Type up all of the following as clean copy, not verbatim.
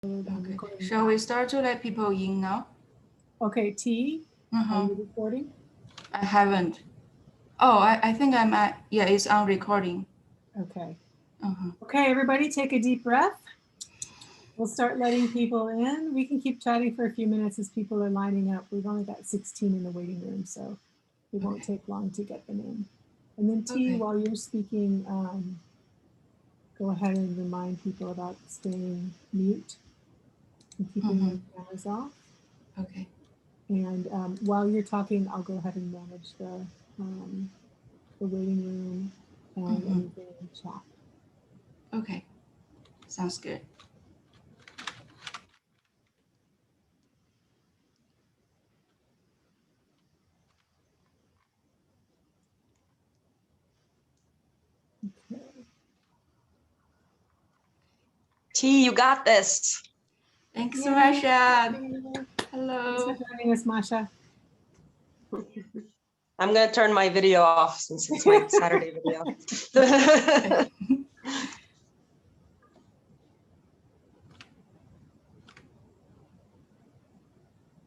Okay. Shall we start to let people in now? Okay, T, are you recording? I haven't. Oh, I think I'm at, yeah, it's on recording. Okay. Okay, everybody take a deep breath. We'll start letting people in. We can keep chatting for a few minutes as people are lining up. We've only got 16 in the waiting room, so it won't take long to get them in. And then T, while you're speaking, go ahead and remind people about staying mute and keeping their cameras off. Okay. And while you're talking, I'll go ahead and manage the waiting room and anything in the chat. Okay, sounds good. Okay. T, you got this. Thanks, Masha. Thanks Hello. for joining us, Masha. I'm going to turn my video off since it's my Saturday video.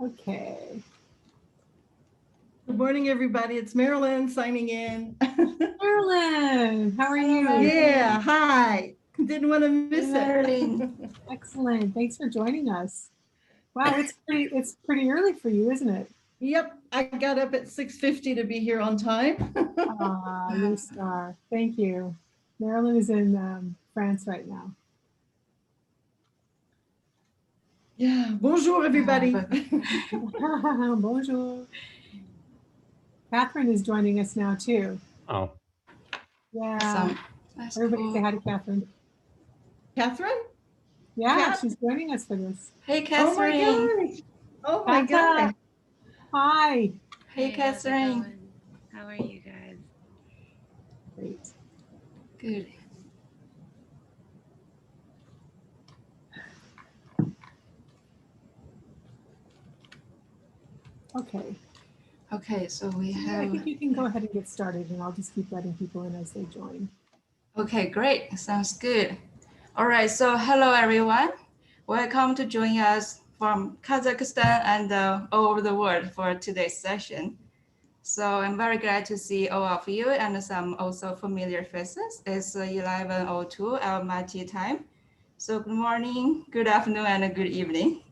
Okay. Good morning, everybody. It's Marilyn signing in. Marilyn, how are you? Yeah, hi. Didn't want to miss Marilyn. it. Excellent. Thanks for joining us. Wow, it's pretty early for you, isn't it? Yep, I got up at 6:50 to be here on time. You're a star. Thank you. Marilyn is in France right now. Yeah, bonjour, everybody. Bonjour. Catherine is joining us now too. Oh. Yeah. Everybody say hi to Catherine. Catherine? Yeah, she's joining us for this. Hey, Catherine. Oh my gosh. Hi. Hey, Catherine. How are you guys? Great. Good. Okay. Okay, so we have... I think you can go ahead and get started and I'll just keep letting people in as they join. Okay, great. Sounds good. All right, so hello, everyone. Welcome to join us from Kazakhstan and all over the world for today's session. So I'm very glad to see all of you and some also familiar faces. It's 11:02 Almaty time. So good morning, good afternoon, and good evening.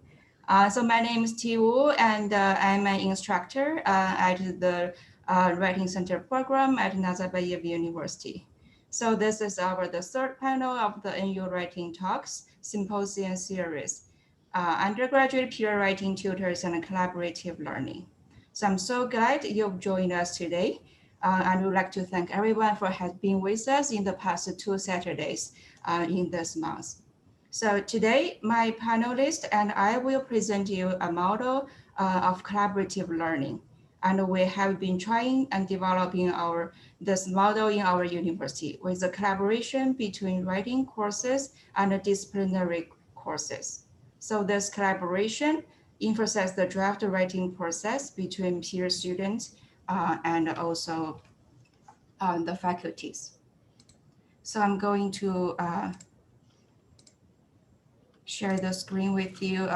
So my name is Ti Wu, and I'm an instructor at the Writing Center program at Nazarbayev University. So this is the third panel of the NU Writing Talks Symposium series, Undergraduate Peer Writing Tutors and Collaborative Learning. So I'm so glad you've joined us today. And would like to thank everyone for being with us in the past 2 Saturdays in this month. So today, my panelists and I will present you a model of collaborative learning. And we have been trying and developing this model in our university with the collaboration between writing courses and disciplinary courses. So this collaboration emphasizes the draft writing process between peer students and also the faculties. So I'm going to share the screen with you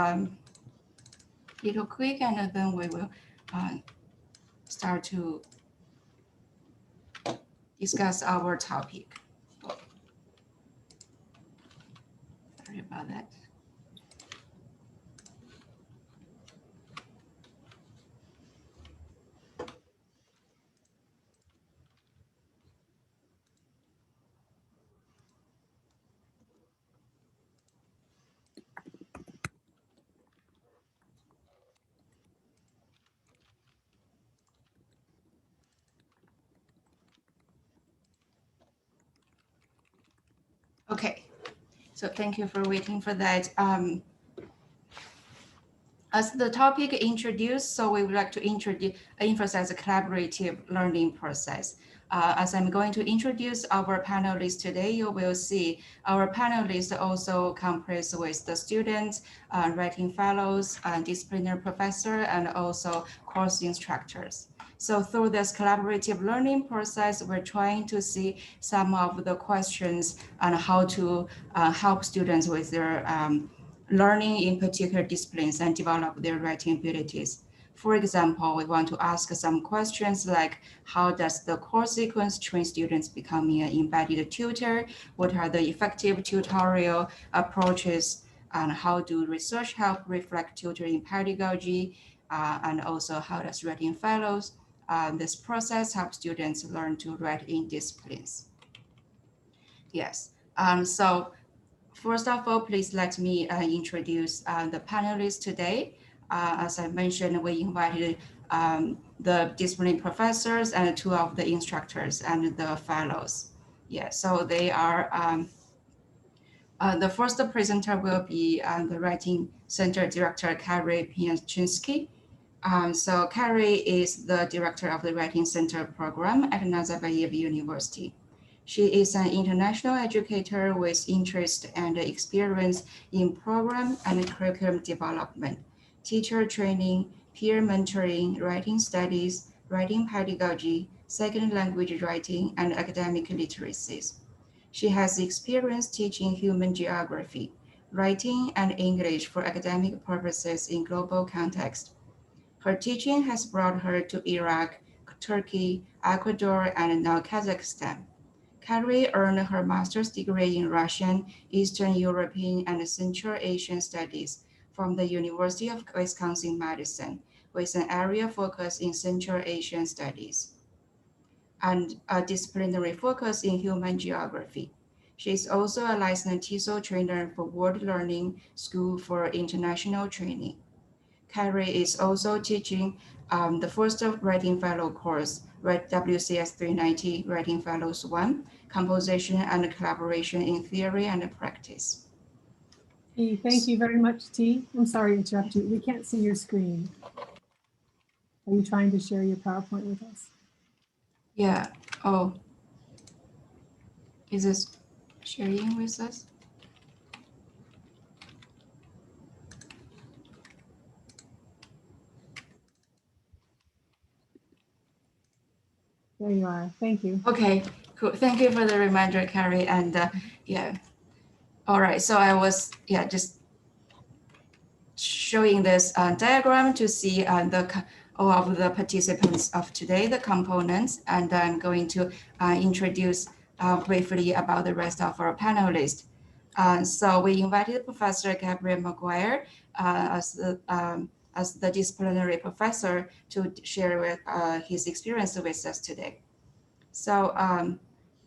little quick, and then we will start to discuss our topic. Sorry about that. Okay, so thank you for waiting for that. As the topic introduced, so we would like to emphasize a collaborative learning process. As I'm going to introduce our panelists today, you will see our panelists also comprised with the students, writing fellows, disciplinary professor, and also course instructors. So through this collaborative learning process, we're trying to see some of the questions on how to help students with their learning in particular disciplines and develop their writing abilities. For example, we want to ask some questions like, how does the course sequence train students becoming an embedded tutor? What are the effective tutorial approaches? And how do research help reflect tutoring pedagogy? And also, how does writing fellows? This process helps students learn to write in disciplines. Yes, so first of all, please let me introduce the panelists today. As I mentioned, we invited the discipline professors and two of the instructors and the fellows. Yeah, so they are, the first presenter will be the Writing Center Director, Carrie Piaczynski. So Carrie is the director of the Writing Center program at Nazarbayev University. She is an international educator with interest and experience in program and curriculum development, teacher training, peer mentoring, writing studies, writing pedagogy, second language writing, and academic literacies. She has experience teaching human geography, writing, and English for academic purposes in global context. Her teaching has brought her to Iraq, Turkey, Ecuador, and now Kazakhstan. Carrie earned her master's degree in Russian, Eastern European, and Central Asian Studies from the University of Wisconsin-Madison, with an area focus in Central Asian Studies and a disciplinary focus in human geography. She is also a licensed TESOL trainer for World Learning School for International Training. Carrie is also teaching the first Writing Fellow course, WCS 390 Writing Fellows 1, Composition and Collaboration in Theory and Practice. Hey, thank you very much, T. I'm sorry to interrupt you. We can't see your screen. Are you trying to share your PowerPoint with us? Yeah. Oh. Is this sharing with us? There you are. Thank you. Okay, cool. Thank you for the reminder, Carrie. And yeah. All right. So I was, just showing this diagram to see all of the participants of today, the components, and I'm going to introduce briefly about the rest of our panelists. So we invited Professor Gabriel Maguire as the disciplinary professor to share with his experience with us today. So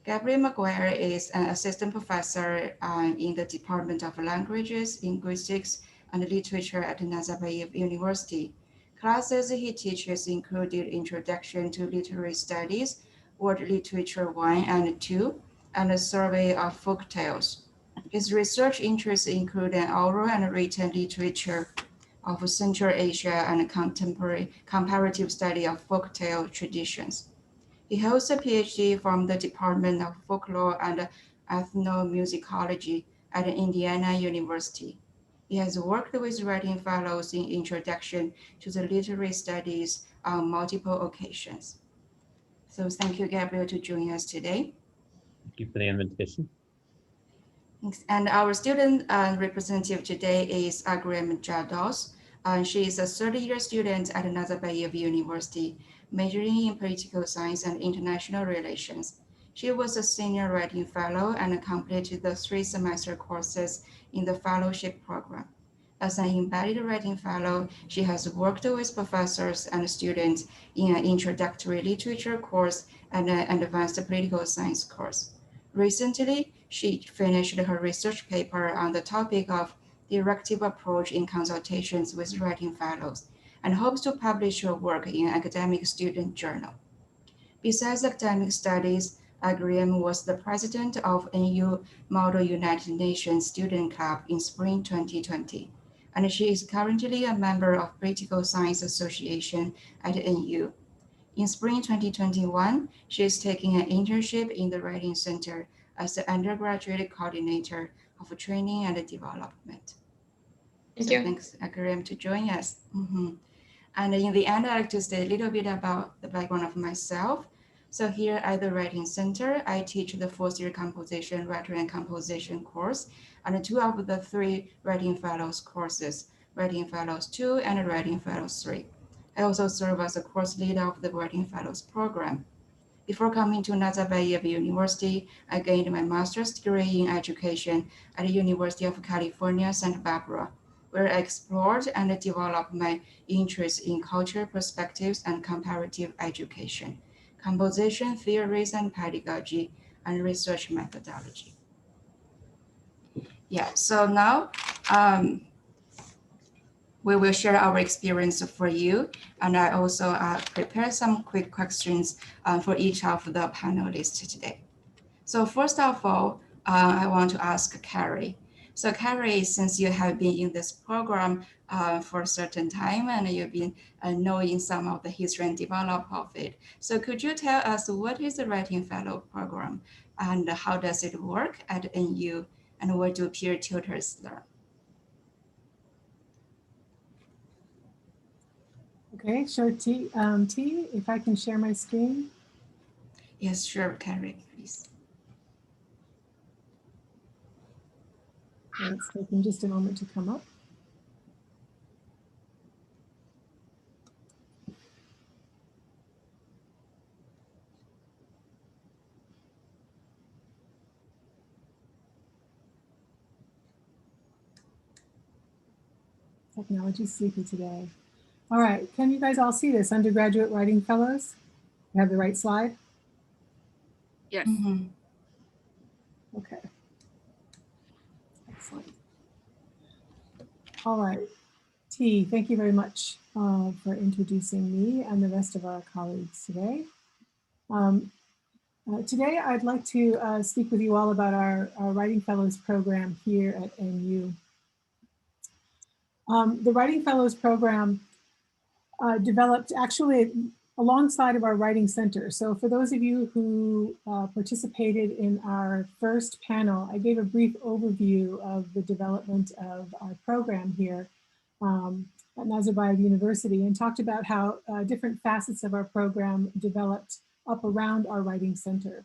Gabriel Maguire is an assistant professor in the Department of Languages, Linguistics, and Literature at Nazarbayev University. Classes he teaches included Introduction to Literary Studies, World Literature 1 and 2, and a survey of folk tales. His research interests include an oral and written literature of Central Asia and contemporary comparative study of folktale traditions. He holds a PhD from the Department of Folklore and Ethnomusicology at Indiana University. He has worked with writing fellows in Introduction to the Literary Studies on multiple occasions. So thank you, Gabriel, to join us today. Thank you for the invitation. Thanks. And our student representative today is Agrim Jados. She is a third-year student at Nazarbayev University, majoring in political science and international relations. She was a senior writing fellow and completed the 3-semester courses in the fellowship program. As an embedded writing fellow, she has worked with professors and students in an introductory literature course and an advanced political science course. Recently, she finished her research paper on the topic of directive approach in consultations with writing fellows and hopes to publish her work in an academic student journal. Besides academic studies, Agriam was the president of NU Model United Nations Student Club in spring 2020, and she is currently a member of Political Science Association at NU. In spring 2021, she is taking an internship in the Writing Center as the undergraduate coordinator of training and development. Thank So you. thanks, Agriam, to join us. And in the end, I'd like to say a little bit about the background of myself. So here at the Writing Center, I teach the fourth year composition, writing and composition course, and two of the three Writing Fellows courses, Writing Fellows 2 and Writing Fellows 3. I also serve as a course leader of the Writing Fellows program. Before coming to Nazarbayev University, I gained my master's degree in education at the University of California, Santa Barbara, where I explored and developed my interest in culture perspectives and comparative education, composition theories and pedagogy, and research methodology. Yeah, so now we will share our experience for you. And I also prepared some quick questions for each of the panelists today. So first of all, I want to ask Carrie. So Carrie, since you have been in this program for a certain time and you've been knowing some of the history and development of it. So could you tell us what is the Writing Fellow program and how does it work at NU and what do peer tutors learn? Okay, sure. T, if I can share my screen. Yes, sure, Carrie, please. It's taking just a moment to come up. Technology's sleepy today. All right, can you guys all see this? Undergraduate Writing Fellows? You have the right slide? Yes. Mm-hmm. Okay. Excellent. All right. T, thank you very much for introducing me and the rest of our colleagues today. Today, I'd like to speak with you all about our Writing Fellows program here at NU. The Writing Fellows program developed actually alongside of our Writing Center. So for those of you who participated in our first panel, I gave a brief overview of the development of our program here at Nazarbayev University and talked about how different facets of our program developed up around our Writing Center.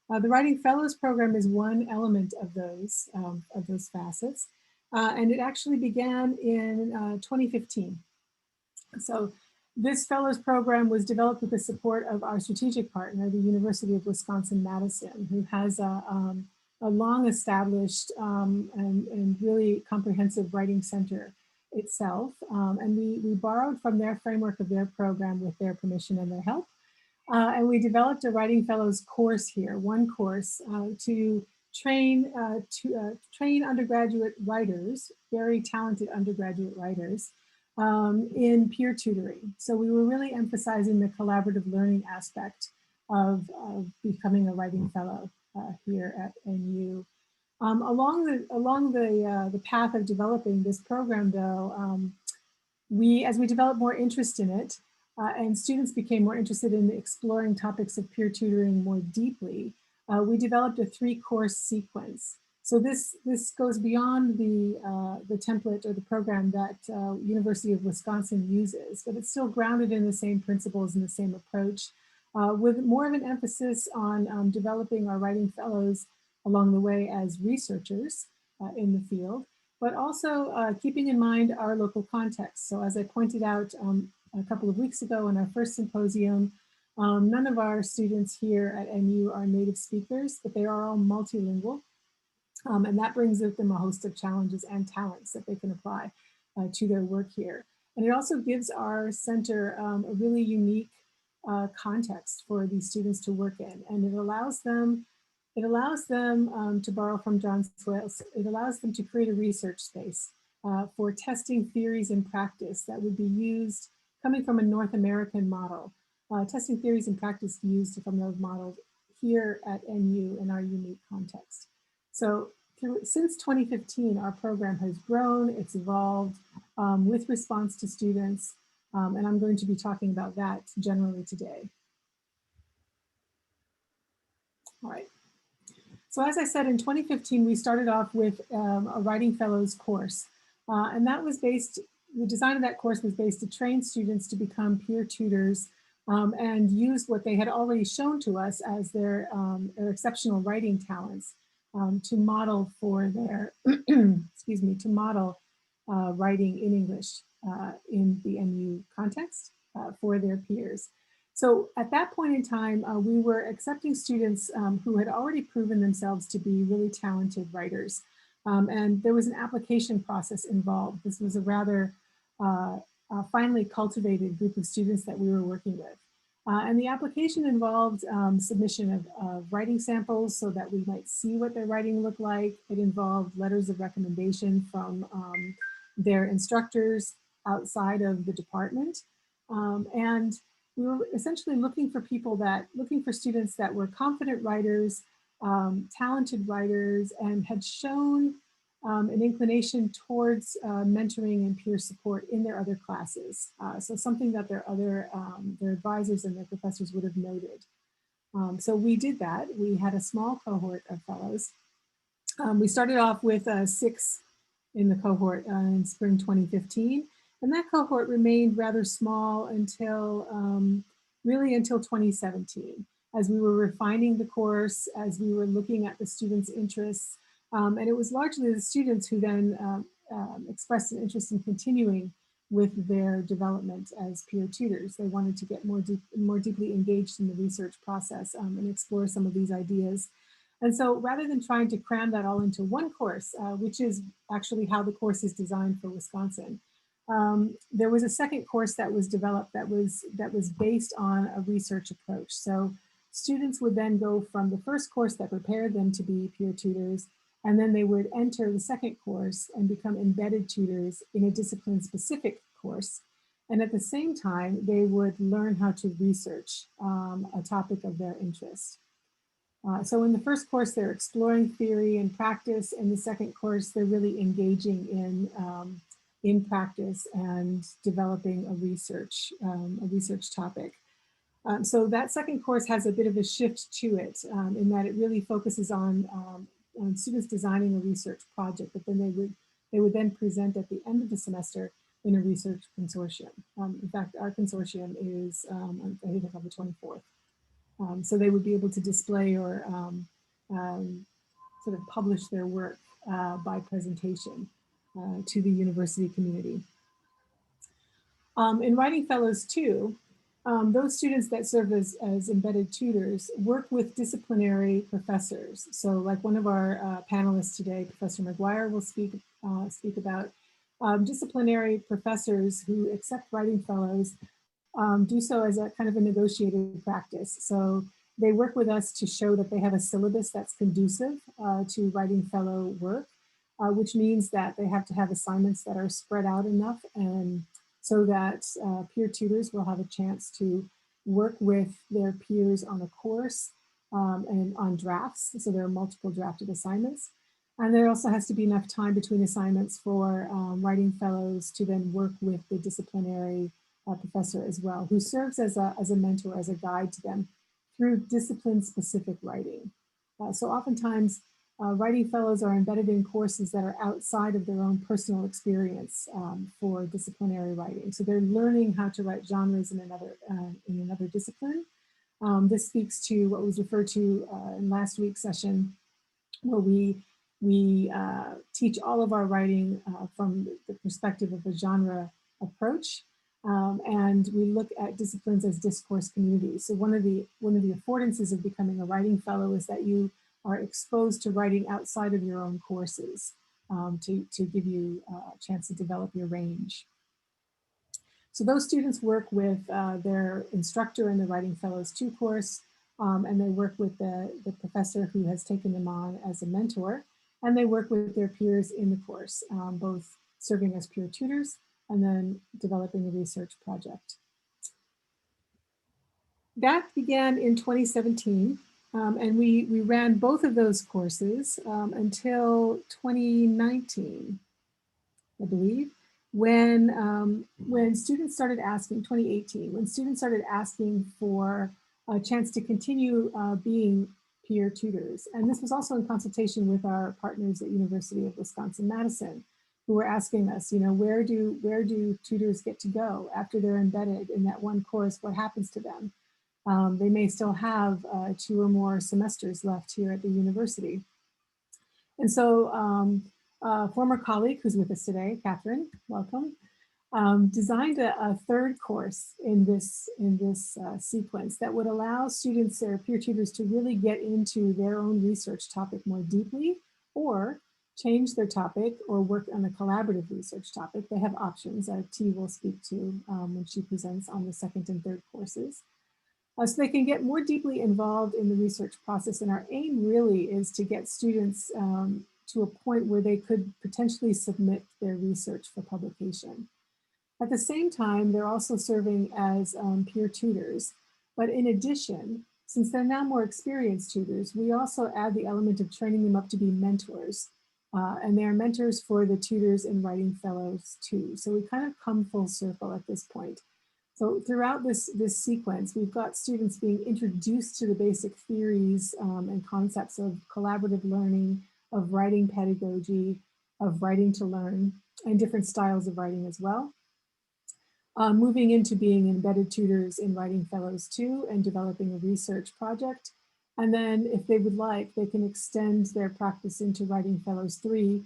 The Writing Fellows program is one element of those facets, and it actually began in 2015. So this Fellows program was developed with the support of our strategic partner, the University of Wisconsin-Madison, who has a long established and really comprehensive writing center itself. And we borrowed from their framework of their program with their permission and their help. And we developed a Writing Fellows course here, one course to train undergraduate writers, very talented undergraduate writers, in peer tutoring. So we were really emphasizing the collaborative learning aspect of becoming a Writing Fellow here at NU. Along the path of developing this program, though, as we developed more interest in it, and students became more interested in exploring topics of peer tutoring more deeply, we developed a 3-course sequence. So this goes beyond the template or the program that University of Wisconsin uses, but it's still grounded in the same principles and the same approach, with more of an emphasis on developing our Writing Fellows along the way as researchers in the field, but also keeping in mind our local context. So as I pointed out a couple of weeks ago in our first symposium, none of our students here at NU are native speakers, but they are all multilingual. And that brings with them a host of challenges and talents that they can apply to their work here. And it also gives our center a really unique context for these students to work in. And it allows them to borrow from John Swales, it allows them to create a research space for testing theories in practice that would be used coming from a North American model, testing theories in practice used from those models here at NU in our unique context. So since 2015, our program has grown, it's evolved with response to students, and I'm going to be talking about that generally today. All right. So as I said, in 2015, we started off with a Writing Fellows course, and that was based, the design of that course was based to train students to become peer tutors and used what they had already shown to us as their exceptional writing talents to model for their, excuse me, to model writing in English in the NU context for their peers. So at that point in time, we were accepting students who had already proven themselves to be really talented writers. And there was an application process involved. This was a rather finely cultivated group of students that we were working with. And the application involved submission of writing samples so that we might see what their writing looked like. It involved letters of recommendation from their instructors outside of the department. And we were essentially looking for students that were confident writers, talented writers, and had shown an inclination towards mentoring and peer support in their other classes. So something that their advisors and their professors would have noted. So we did that. We had a small cohort of fellows. We started off with 6 in the cohort in spring 2015. And that cohort remained rather small until really until 2017, as we were refining the course, as we were looking at the students' interests. And it was largely the students who then expressed an interest in continuing with their development as peer tutors. They wanted to get more deeply engaged in the research process and explore some of these ideas. And so rather than trying to cram that all into one course, which is actually how the course is designed for Wisconsin, there was a second course that was developed that was based on a research approach. So students would then go from the first course that prepared them to be peer tutors, and then they would enter the second course and become embedded tutors in a discipline-specific course. And at the same time, they would learn how to research a topic of their interest. So in the first course, they're exploring theory and practice. In the second course, they're really engaging in practice and developing a research topic. So that second course has a bit of a shift to it in that it really focuses on students designing a research project, but then they would then present at the end of the semester in a research consortium. In fact, our consortium is, I think it's on the 24th. So they would be able to display or sort of publish their work by presentation to the university community. In Writing Fellows too, those students that serve as embedded tutors work with disciplinary professors. So like one of our panelists today, Professor McGuire, will speak about disciplinary professors who accept Writing Fellows do so as a kind of a negotiated practice. So they work with us to show that they have a syllabus that's conducive to Writing Fellow work, which means that they have to have assignments that are spread out enough and so that peer tutors will have a chance to work with their peers on a course and on drafts. So there are multiple drafted assignments. And there also has to be enough time between assignments for Writing Fellows to then work with the disciplinary professor as well, who serves as a mentor, as a guide to them through discipline-specific writing. So oftentimes, Writing Fellows are embedded in courses that are outside of their own personal experience for disciplinary writing. So they're learning how to write genres in another discipline. This speaks to what was referred to in last week's session, where we teach all of our writing from the perspective of a genre approach. And we look at disciplines as discourse communities. So one of the affordances of becoming a Writing Fellow is that you are exposed to writing outside of your own courses to give you a chance to develop your range. So those students work with their instructor in the Writing Fellows 2 course, and they work with the professor who has taken them on as a mentor, and they work with their peers in the course, both serving as peer tutors and then developing a research project. That began in 2017, and we ran both of those courses until 2019, I believe, when students started asking, 2018, when students started asking for a chance to continue being peer tutors. And this was also in consultation with our partners at University of Wisconsin-Madison, who were asking us, where do tutors get to go after they're embedded in that one course? What happens to them? They may still have 2 or more semesters left here at the university. And so a former colleague who's with us today, Catherine, welcome, designed a 3rd course in this sequence that would allow students or peer tutors to really get into their own research topic more deeply, or change their topic or work on a collaborative research topic. They have options T will speak to when she presents on the 2nd and 3rd courses. So they can get more deeply involved in the research process. And our aim really is to get students to a point where they could potentially submit their research for publication. At the same time, they're also serving as peer tutors. But in addition, since they're now more experienced tutors, we also add the element of training them up to be mentors. And they are mentors for the tutors and writing fellows too. So we kind of come full circle at this point. So throughout this sequence, we've got students being introduced to the basic theories and concepts of collaborative learning, of writing pedagogy, of writing to learn, and different styles of writing as well. Moving into being embedded tutors in writing fellows 2 and developing a research project. And then if they would like, they can extend their practice into writing fellows 3,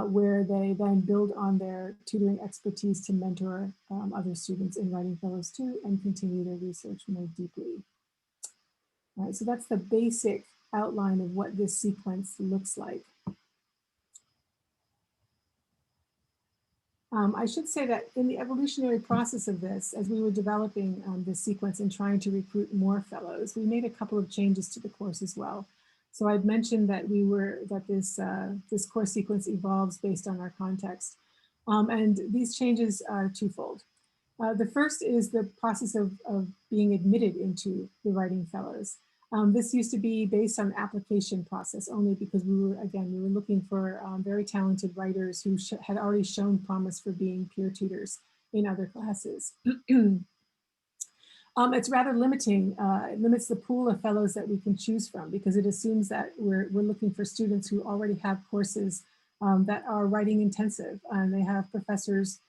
where they then build on their tutoring expertise to mentor other students in writing fellows 2 and continue their research more deeply. All right, so that's the basic outline of what this sequence looks like. I should say that in the evolutionary process of this, as we were developing this sequence and trying to recruit more fellows, we made a couple of changes to the course as well. So I'd mentioned that this course sequence evolves based on our context. And these changes are twofold. The first is the process of being admitted into the writing fellows. This used to be based on application process only because we were looking for very talented writers who had already shown promise for being peer tutors in other classes. It's rather limiting. It limits the pool of fellows that we can choose from because it assumes that we're looking for students who already have courses that are writing intensive, and they have professors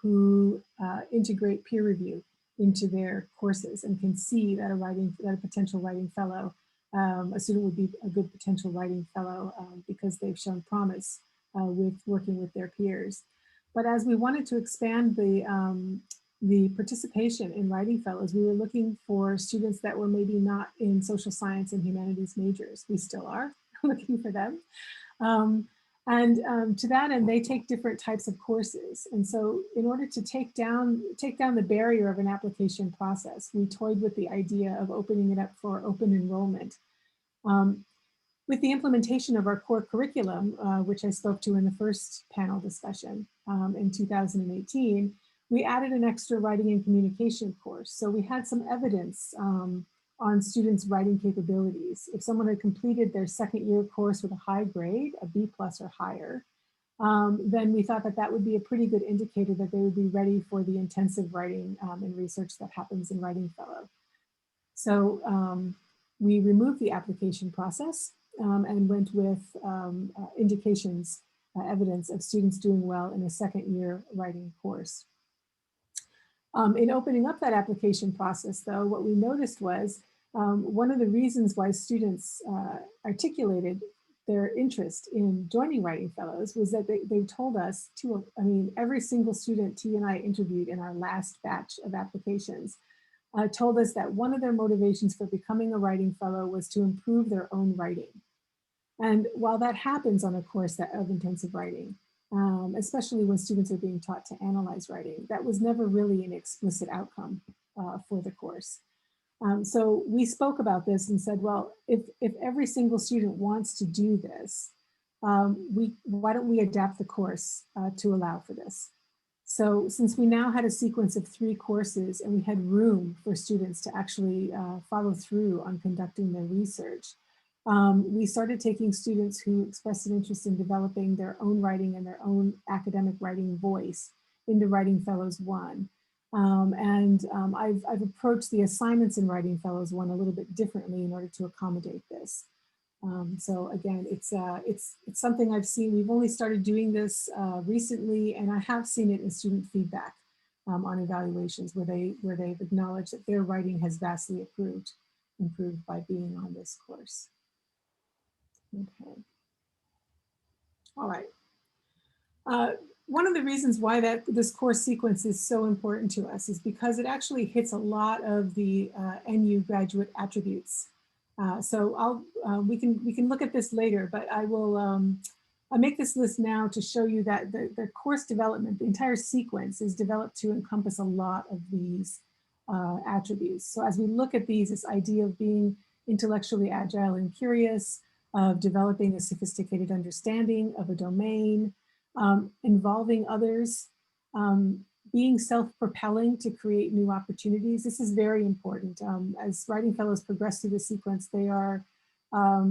who integrate peer review into their courses and can see that a potential writing fellow, a student would be a good potential writing fellow because they've shown promise with working with their peers. But as we wanted to expand the participation in writing fellows, we were looking for students that were maybe not in social science and humanities majors. We still are looking for them. To that end, they take different types of courses. And so in order to take down the barrier of an application process, we toyed with the idea of opening it up for open enrollment. With the implementation of our core curriculum, which I spoke to in the first panel discussion in 2018, we added an extra writing and communication course. So we had some evidence on students' writing capabilities. If someone had completed their 2nd year course with a high grade, a B+ or higher, then we thought that that would be a pretty good indicator that they would be ready for the intensive writing and research that happens in Writing Fellow. So we removed the application process and went with indications, evidence of students doing well in a 2nd year writing course. In opening up that application process, though, what we noticed was one of the reasons why students articulated their interest in joining Writing Fellows was that they told us, every single student T and I interviewed in our last batch of applications told us that one of their motivations for becoming a Writing Fellow was to improve their own writing. And while that happens on a course of intensive writing, especially when students are being taught to analyze writing, that was never really an explicit outcome for the course. So we spoke about this and said, well, if every single student wants to do this, why don't we adapt the course to allow for this? So since we now had a sequence of 3 courses and we had room for students to actually follow through on conducting their research, we started taking students who expressed an interest in developing their own writing and their own academic writing voice into Writing Fellows 1. I've approached the assignments in Writing Fellows 1 a little bit differently in order to accommodate this. So again, it's something I've seen. We've only started doing this recently, and I have seen it in student feedback on evaluations where they've acknowledged that their writing has vastly improved by being on this course. Okay. All right. One of the reasons why this course sequence is so important to us is because it actually hits a lot of the NU graduate attributes. So we can look at this later, but I'll make this list now to show you that the course development, the entire sequence, is developed to encompass a lot of these attributes. So as we look at these, this idea of being intellectually agile and curious, of developing a sophisticated understanding of a domain, involving others, being self-propelling to create new opportunities. This is very important. As writing fellows progress through the sequence, they are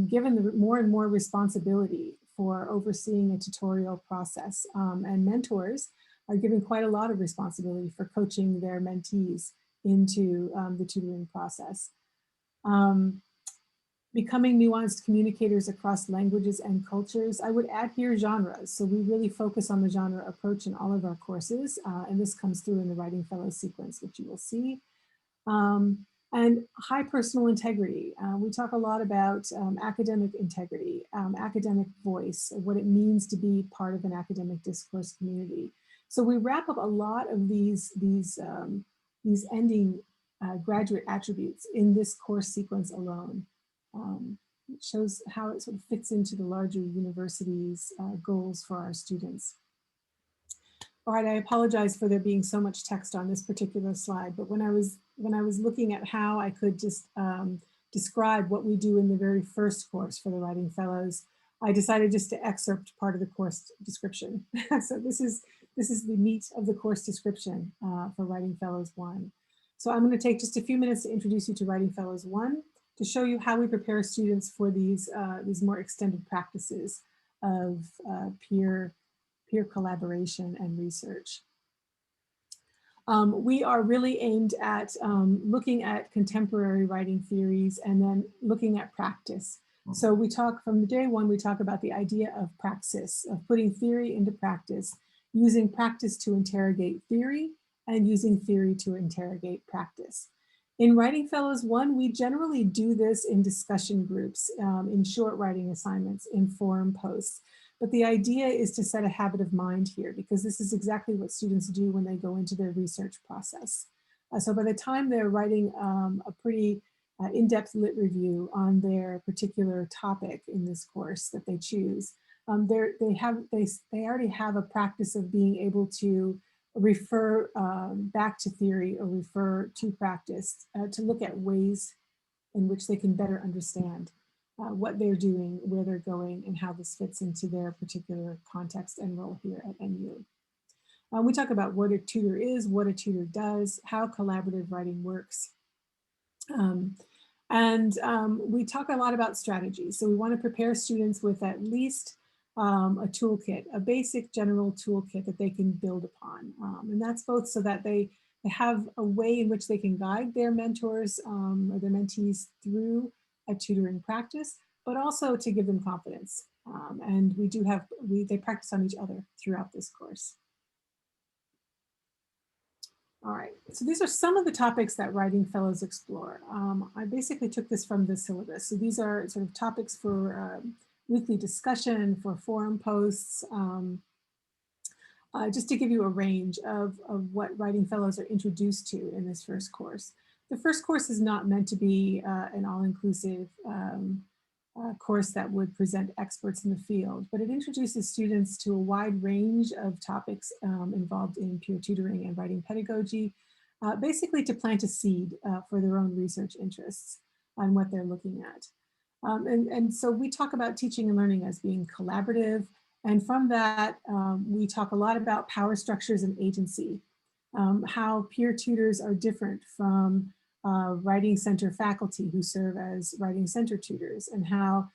given more and more responsibility for overseeing a tutorial process. And mentors are given quite a lot of responsibility for coaching their mentees into the tutoring process. Becoming nuanced communicators across languages and cultures. I would add here genres. So we really focus on the genre approach in all of our courses. And this comes through in the Writing Fellows sequence, which you will see. And high personal integrity. We talk a lot about academic integrity, academic voice, what it means to be part of an academic discourse community. So we wrap up a lot of these ending graduate attributes in this course sequence alone. It shows how it sort of fits into the larger university's goals for our students. All right, I apologize for there being so much text on this particular slide, but when I was looking at how I could just describe what we do in the very first course for the Writing Fellows, I decided just to excerpt part of the course description. So this is the meat of the course description for Writing Fellows 1. So I'm going to take just a few minutes to introduce you to Writing Fellows 1, to show you how we prepare students for these more extended practices of peer collaboration and research. We are really aimed at looking at contemporary writing theories and then looking at practice. So we talk from day one, we talk about the idea of praxis, of putting theory into practice, using practice to interrogate theory and using theory to interrogate practice. In Writing Fellows 1, we generally do this in discussion groups, in short writing assignments, in forum posts. But the idea is to set a habit of mind here, because this is exactly what students do when they go into their research process. So by the time they're writing a pretty in-depth lit review on their particular topic in this course that they choose, they already have a practice of being able to refer back to theory or refer to practice to look at ways in which they can better understand what they're doing, where they're going, and how this fits into their particular context and role here at NU. We talk about what a tutor is, what a tutor does, how collaborative writing works. We talk a lot about strategy. So we want to prepare students with at least a toolkit, a basic general toolkit that they can build upon. And that's both so that they have a way in which they can guide their mentors or their mentees through a tutoring practice, but also to give them confidence. And they practice on each other throughout this course. All right, so these are some of the topics that Writing Fellows explore. I basically took this from the syllabus. So these are sort of topics for weekly discussion, for forum posts, just to give you a range of what Writing Fellows are introduced to in this first course. The first course is not meant to be an all-inclusive course that would present experts in the field, but it introduces students to a wide range of topics involved in peer tutoring and writing pedagogy, basically to plant a seed for their own research interests on what they're looking at. And so we talk about teaching and learning as being collaborative. And from that, we talk a lot about power structures and agency, how peer tutors are different from writing center faculty who serve as writing center tutors, and how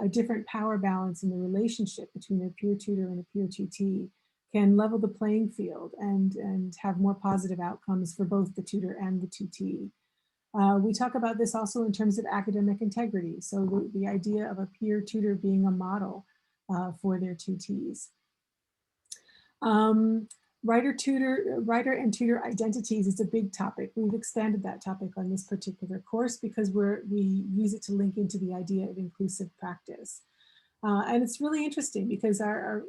a different power balance in the relationship between a peer tutor and a peer tutee can level the playing field and have more positive outcomes for both the tutor and the tutee. We talk about this also in terms of academic integrity. So the idea of a peer tutor being a model for their tutees. Writer and tutor identities is a big topic. We've expanded that topic on this particular course because we use it to link into the idea of inclusive practice. And it's really interesting because our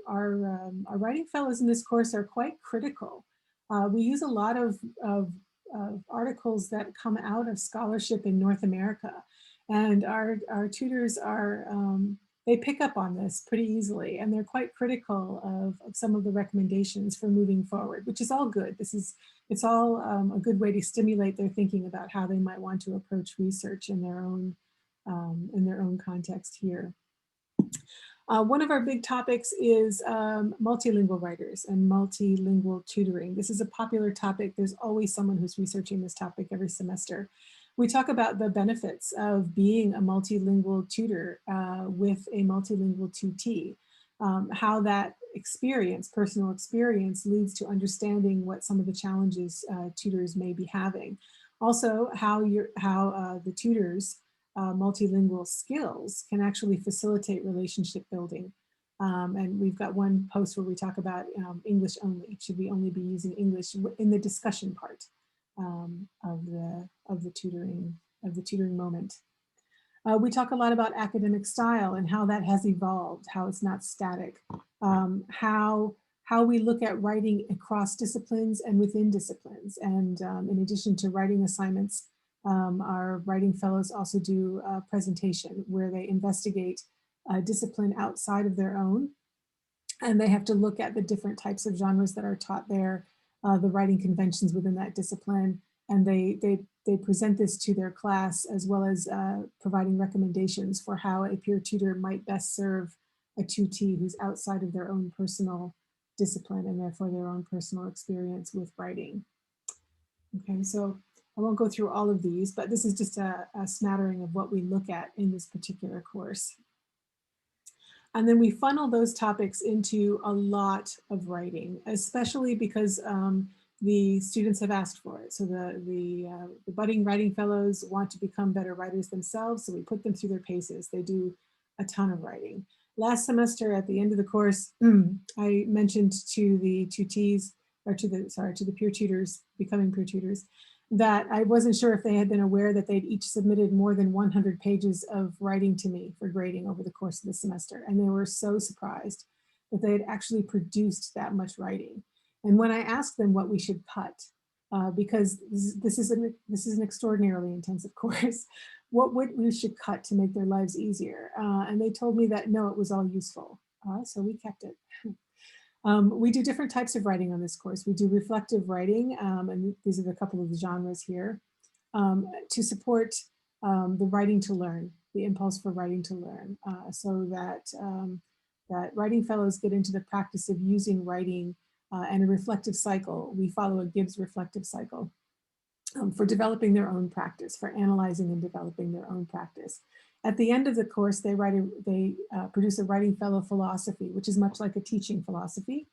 writing fellows in this course are quite critical. We use a lot of articles that come out of scholarship in North America. And our tutors are, they pick up on this pretty easily, and they're quite critical of some of the recommendations for moving forward, which is all good. It's all a good way to stimulate their thinking about how they might want to approach research in their own context here. One of our big topics is multilingual writers and multilingual tutoring. This is a popular topic. There's always someone who's researching this topic every semester. We talk about the benefits of being a multilingual tutor with a multilingual tutee, how that experience, personal experience, leads to understanding what some of the challenges tutors may be having. Also, how the tutors' multilingual skills can actually facilitate relationship building. And we've got one post where we talk about English only. Should we only be using English in the discussion part of the tutoring moment? We talk a lot about academic style and how that has evolved, how it's not static, how we look at writing across disciplines and within disciplines. And in addition to writing assignments, our writing fellows also do a presentation where they investigate a discipline outside of their own. And they have to look at the different types of genres that are taught there, the writing conventions within that discipline. And they present this to their class, as well as providing recommendations for how a peer tutor might best serve a tutee who's outside of their own personal discipline and therefore their own personal experience with writing. Okay, so I won't go through all of these, but this is just a smattering of what we look at in this particular course. And then we funnel those topics into a lot of writing, especially because the students have asked for it. So the budding writing fellows want to become better writers themselves, so we put them through their paces. They do a ton of writing. Last semester, at the end of the course, I mentioned to the tutees, or to the peer tutors, becoming peer tutors, that I wasn't sure if they had been aware that they'd each submitted more than 100 pages of writing to me for grading over the course of the semester. And they were so surprised that they had actually produced that much writing. And when I asked them what we should cut, because this is an extraordinarily intensive course, what we should cut to make their lives easier? And they told me that no, it was all useful. So we kept it. We do different types of writing on this course. We do reflective writing, and these are a couple of the genres here, to support the writing to learn, the impulse for writing to learn, so that, that writing fellows get into the practice of using writing and a reflective cycle. We follow a Gibbs reflective cycle for developing their own practice, for analyzing and developing their own practice. At the end of the course, they produce a writing fellow philosophy, which is much like a teaching philosophy.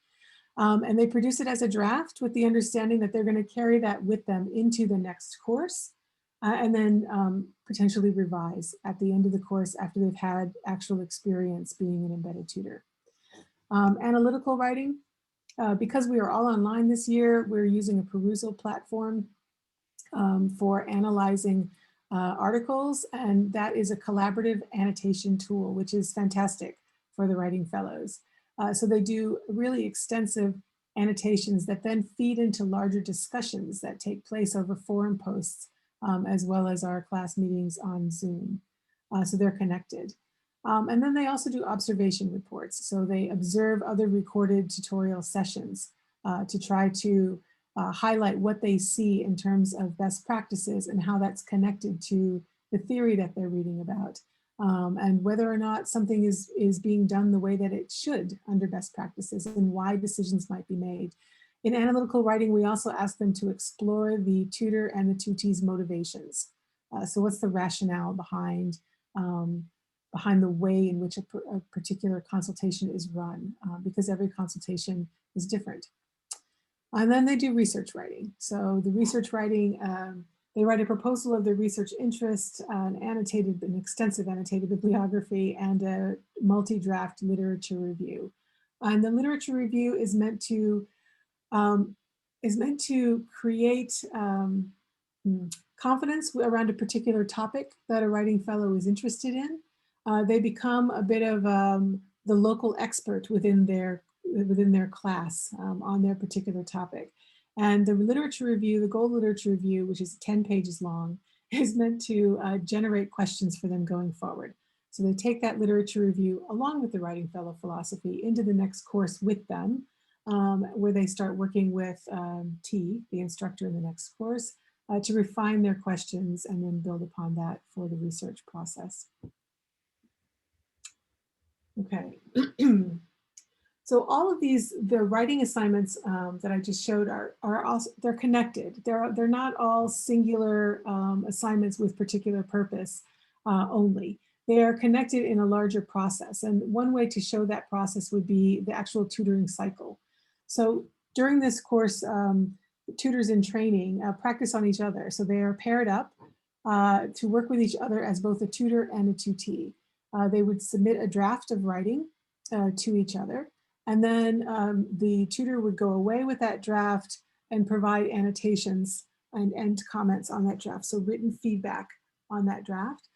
And they produce it as a draft with the understanding that they're going to carry that with them into the next course, and then potentially revise at the end of the course after they've had actual experience being an embedded tutor. Analytical writing, because we are all online this year, we're using a perusal platform for analyzing articles, and that is a collaborative annotation tool, which is fantastic for the writing fellows. So they do really extensive annotations that then feed into larger discussions that take place over forum posts, as well as our class meetings on Zoom. So they're connected. And then they also do observation reports. So they observe other recorded tutorial sessions to try to highlight what they see in terms of best practices and how that's connected to the theory that they're reading about, and whether or not something is being done the way that it should under best practices and why decisions might be made. In analytical writing, we also ask them to explore the tutor and the tutee's motivations. So what's the rationale behind the way in which a particular consultation is run, because every consultation is different. And then they do research writing. So the research writing They write a proposal of their research interest, an extensive annotated bibliography, and a multi-draft literature review. And the literature review is meant to create confidence around a particular topic that a writing fellow is interested in. They become a bit of the local expert within their class on their particular topic. And the literature review, the gold literature review, which is 10 pages long, is meant to generate questions for them going forward. So they take that literature review along with the writing fellow philosophy into the next course with them, where they start working with T, the instructor in the next course, to refine their questions and then build upon that for the research process. Okay. So all of these, the writing assignments that I just showed are also, they're connected. They're not all singular assignments with particular purpose only. They are connected in a larger process. And one way to show that process would be the actual tutoring cycle. So during this course, tutors in training practice on each other. So they are paired up to work with each other as both a tutor and a tutee. They would submit a draft of writing to each other. And then the tutor would go away with that draft and provide annotations and comments on that draft. So written feedback on that draft.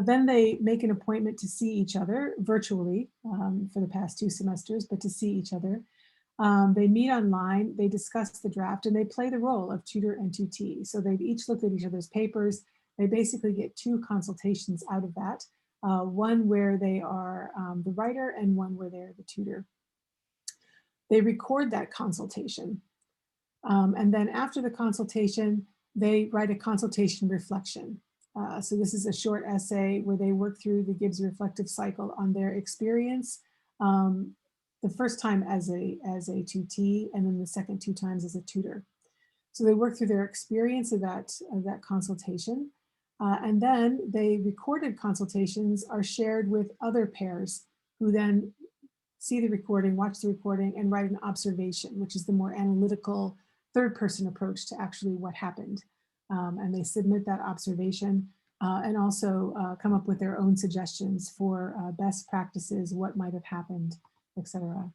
Then they make an appointment to see each other virtually for the past 2 semesters, but to see each other. They meet online, they discuss the draft, and they play the role of tutor and tutee. So they've each looked at each other's papers. They basically get 2 consultations out of that. One where they are the writer and one where they're the tutor. They record that consultation. And then after the consultation, they write a consultation reflection. So this is a short essay where they work through the Gibbs reflective cycle on their experience, the first time as a tutee, and then the second 2 times as a tutor. So they work through their experience of that consultation. And then the recorded consultations are shared with other pairs who then see the recording, watch the recording, and write an observation, which is the more analytical third-person approach to actually what happened. And they submit that observation and also come up with their own suggestions for best practices, what might have happened, etc.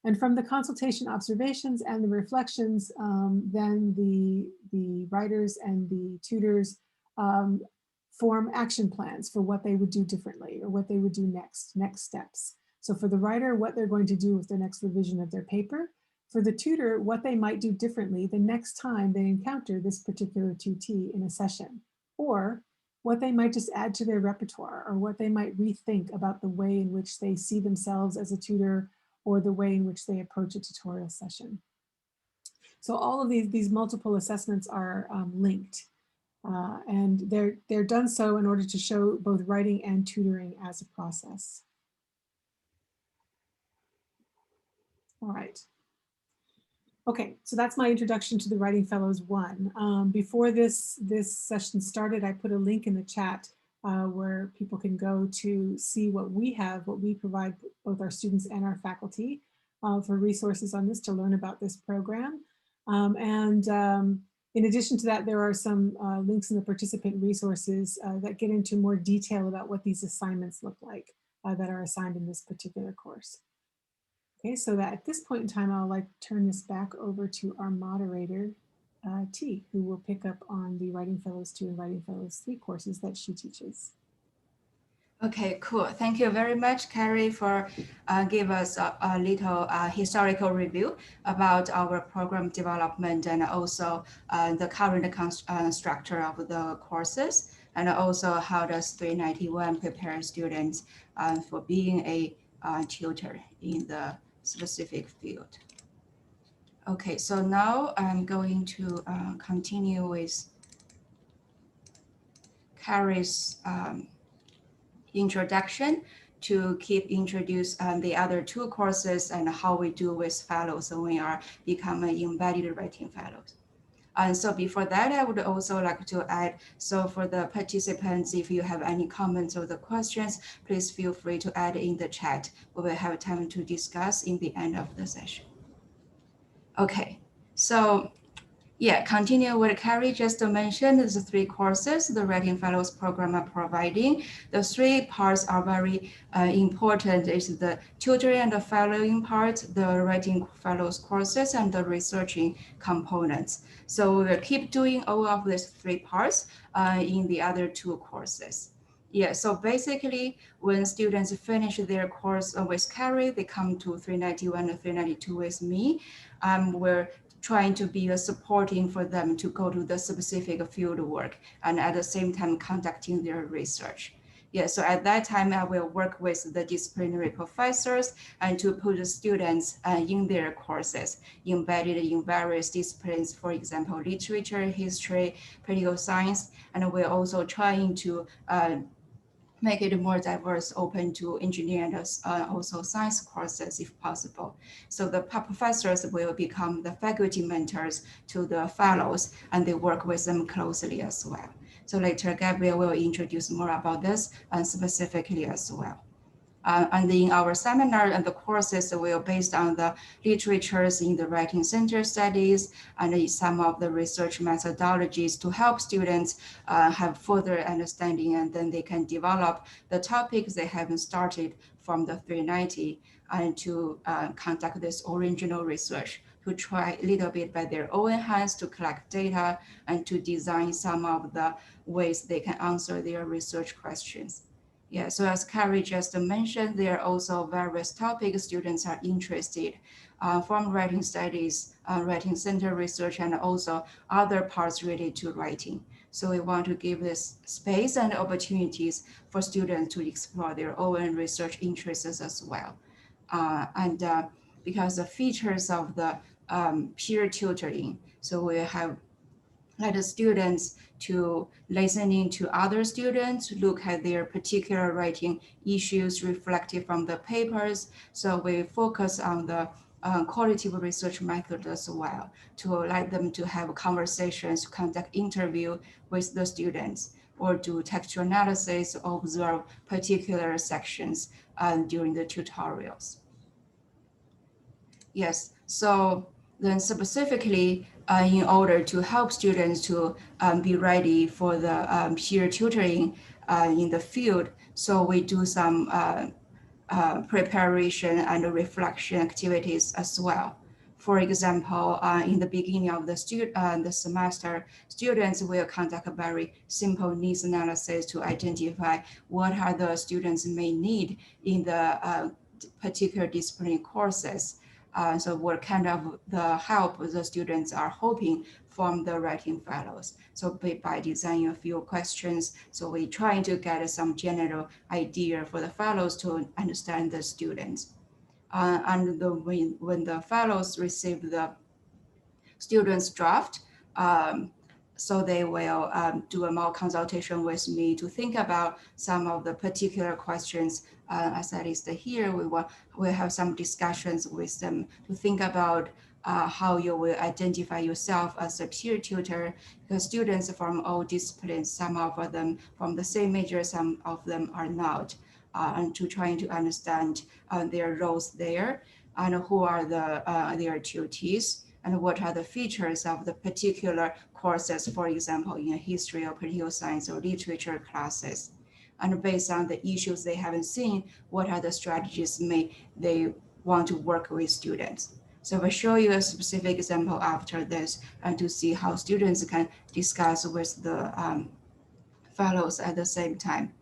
And from the consultation observations and the reflections, then the writers and the tutors form action plans for what they would do differently or what they would do next steps. So for the writer, what they're going to do with the next revision of their paper. For the tutor, what they might do differently the next time they encounter this particular tutee in a session, or what they might just add to their repertoire, or what they might rethink about the way in which they see themselves as a tutor or the way in which they approach a tutorial session. So all of these multiple assessments are linked. And they're done so in order to show both writing and tutoring as a process. All right. Okay, so that's my introduction to the Writing Fellows 1. Before this session started, I put a link in the chat where people can go to see what we have, what we provide both our students and our faculty for resources on this to learn about this program. In addition to that, there are some links in the participant resources that get into more detail about what these assignments look like that are assigned in this particular course. Okay, so that at this point in time, I'll like to turn this back over to our moderator, T, who will pick up on the Writing Fellows 2 and Writing Fellows 3 courses that she teaches. Okay, cool. Thank you very much, Carrie, for give us a little historical review about our program development and also the current structure of the courses, and also how does 391 prepare students for being a tutor in the specific field. Okay, so now I'm going to continue with Carrie's introduction to keep introduce the other 2 courses and how we do with fellows when we are becoming embedded writing fellows. And so before that, I would also like to add, so for the participants, if you have any comments or the questions, please feel free to add in the chat. We will have time to discuss in the end of the session. Okay, so Yeah, continue what Carrie just mentioned. There's 3 courses the Writing Fellows program are providing. The 3 parts are very important. Is the tutoring and the fellowing part, the Writing Fellows courses, and the researching components. So we'll keep doing all of these 3 parts in the other 2 courses. Yeah, so basically, when students finish their course with Carrie, they come to 391 and 392 with me. We're trying to be a supporting for them to go to the specific field work and at the same time conducting their research. Yeah, so at that time, I will work with the disciplinary professors and to put the students in their courses embedded in various disciplines, for example, literature, history, political science, and we're also trying to make it more diverse, open to engineering and also science courses if possible. So the professors will become the faculty mentors to the fellows and they work with them closely as well. So later Gabriel will introduce more about this and specifically as well. And in our seminar and the courses will based on the literatures in the writing center studies and some of the research methodologies to help students have further understanding and then they can develop the topics they haven't started from the 390 and to conduct this original research to try a little bit by their own hands to collect data and to design some of the ways they can answer their research questions. Yeah, so as Carrie just mentioned, there are also various topics students are interested from writing studies, writing center research, and also other parts related to writing. So we want to give this space and opportunities for students to explore their own research interests as well. Because the features of the peer tutoring, so we have let the students to listening to other students, look at their particular writing issues reflected from the papers. So we focus on the qualitative research method as well to let them to have conversations, conduct interview with the students or do textual analysis, observe particular sections during the tutorials. Yes, so then specifically in order to help students to be ready for the peer tutoring in the field, so we do some preparation and reflection activities as well. For example, in the beginning of the semester, students will conduct a very simple needs analysis to identify what are the students may need in the particular discipline courses. So what kind of the help the students are hoping from the writing fellows. So by designing a few questions, so we're trying to get some general idea for the fellows to understand the students. And when the fellows receive the students' draft, so they will do a more consultation with me to think about some of the particular questions. As I listed here, we have some discussions with them to think about how you will identify yourself as a peer tutor, because students from all disciplines, some of them from the same major, some of them are not, and to trying to understand their roles there and who are their tutees and what are the features of the particular courses, for example, in history or political science or literature classes. And based on the issues they haven't seen, what are the strategies they want to work with students. So we'll show you a specific example after this and to see how students can discuss with the fellows at the same time.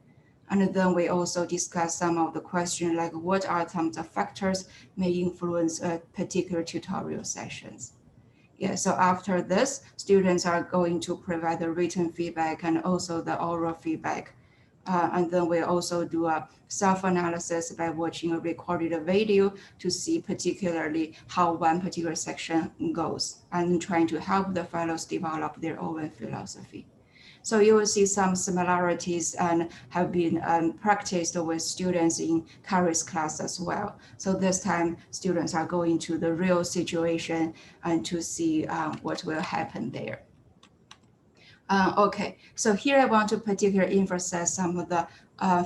And then we also discuss some of the questions like what are some of the factors may influence a particular tutorial sessions. Yeah, so after this, students are going to provide the written feedback and also the oral feedback. And then we also do a self-analysis by watching a recorded video to see particularly how one particular section goes and trying to help the fellows develop their own philosophy. So you will see some similarities and have been practiced with students in Carrie's class as well. So this time students are going to the real situation and to see what will happen there. Okay, so here I want to particularly emphasize some of the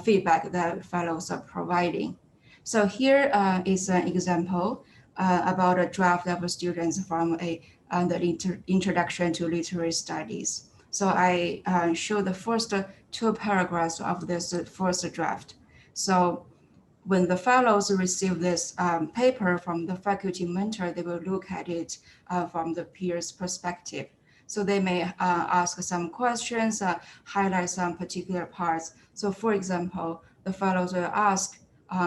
feedback that fellows are providing. So here is an example about a draft of students from a the introduction to literary studies. So I show the first two paragraphs of this first draft. So when the fellows receive this paper from the faculty mentor, they will look at it from the peers' perspective. So they may ask some questions, highlight some particular parts. So for example, the fellows will ask,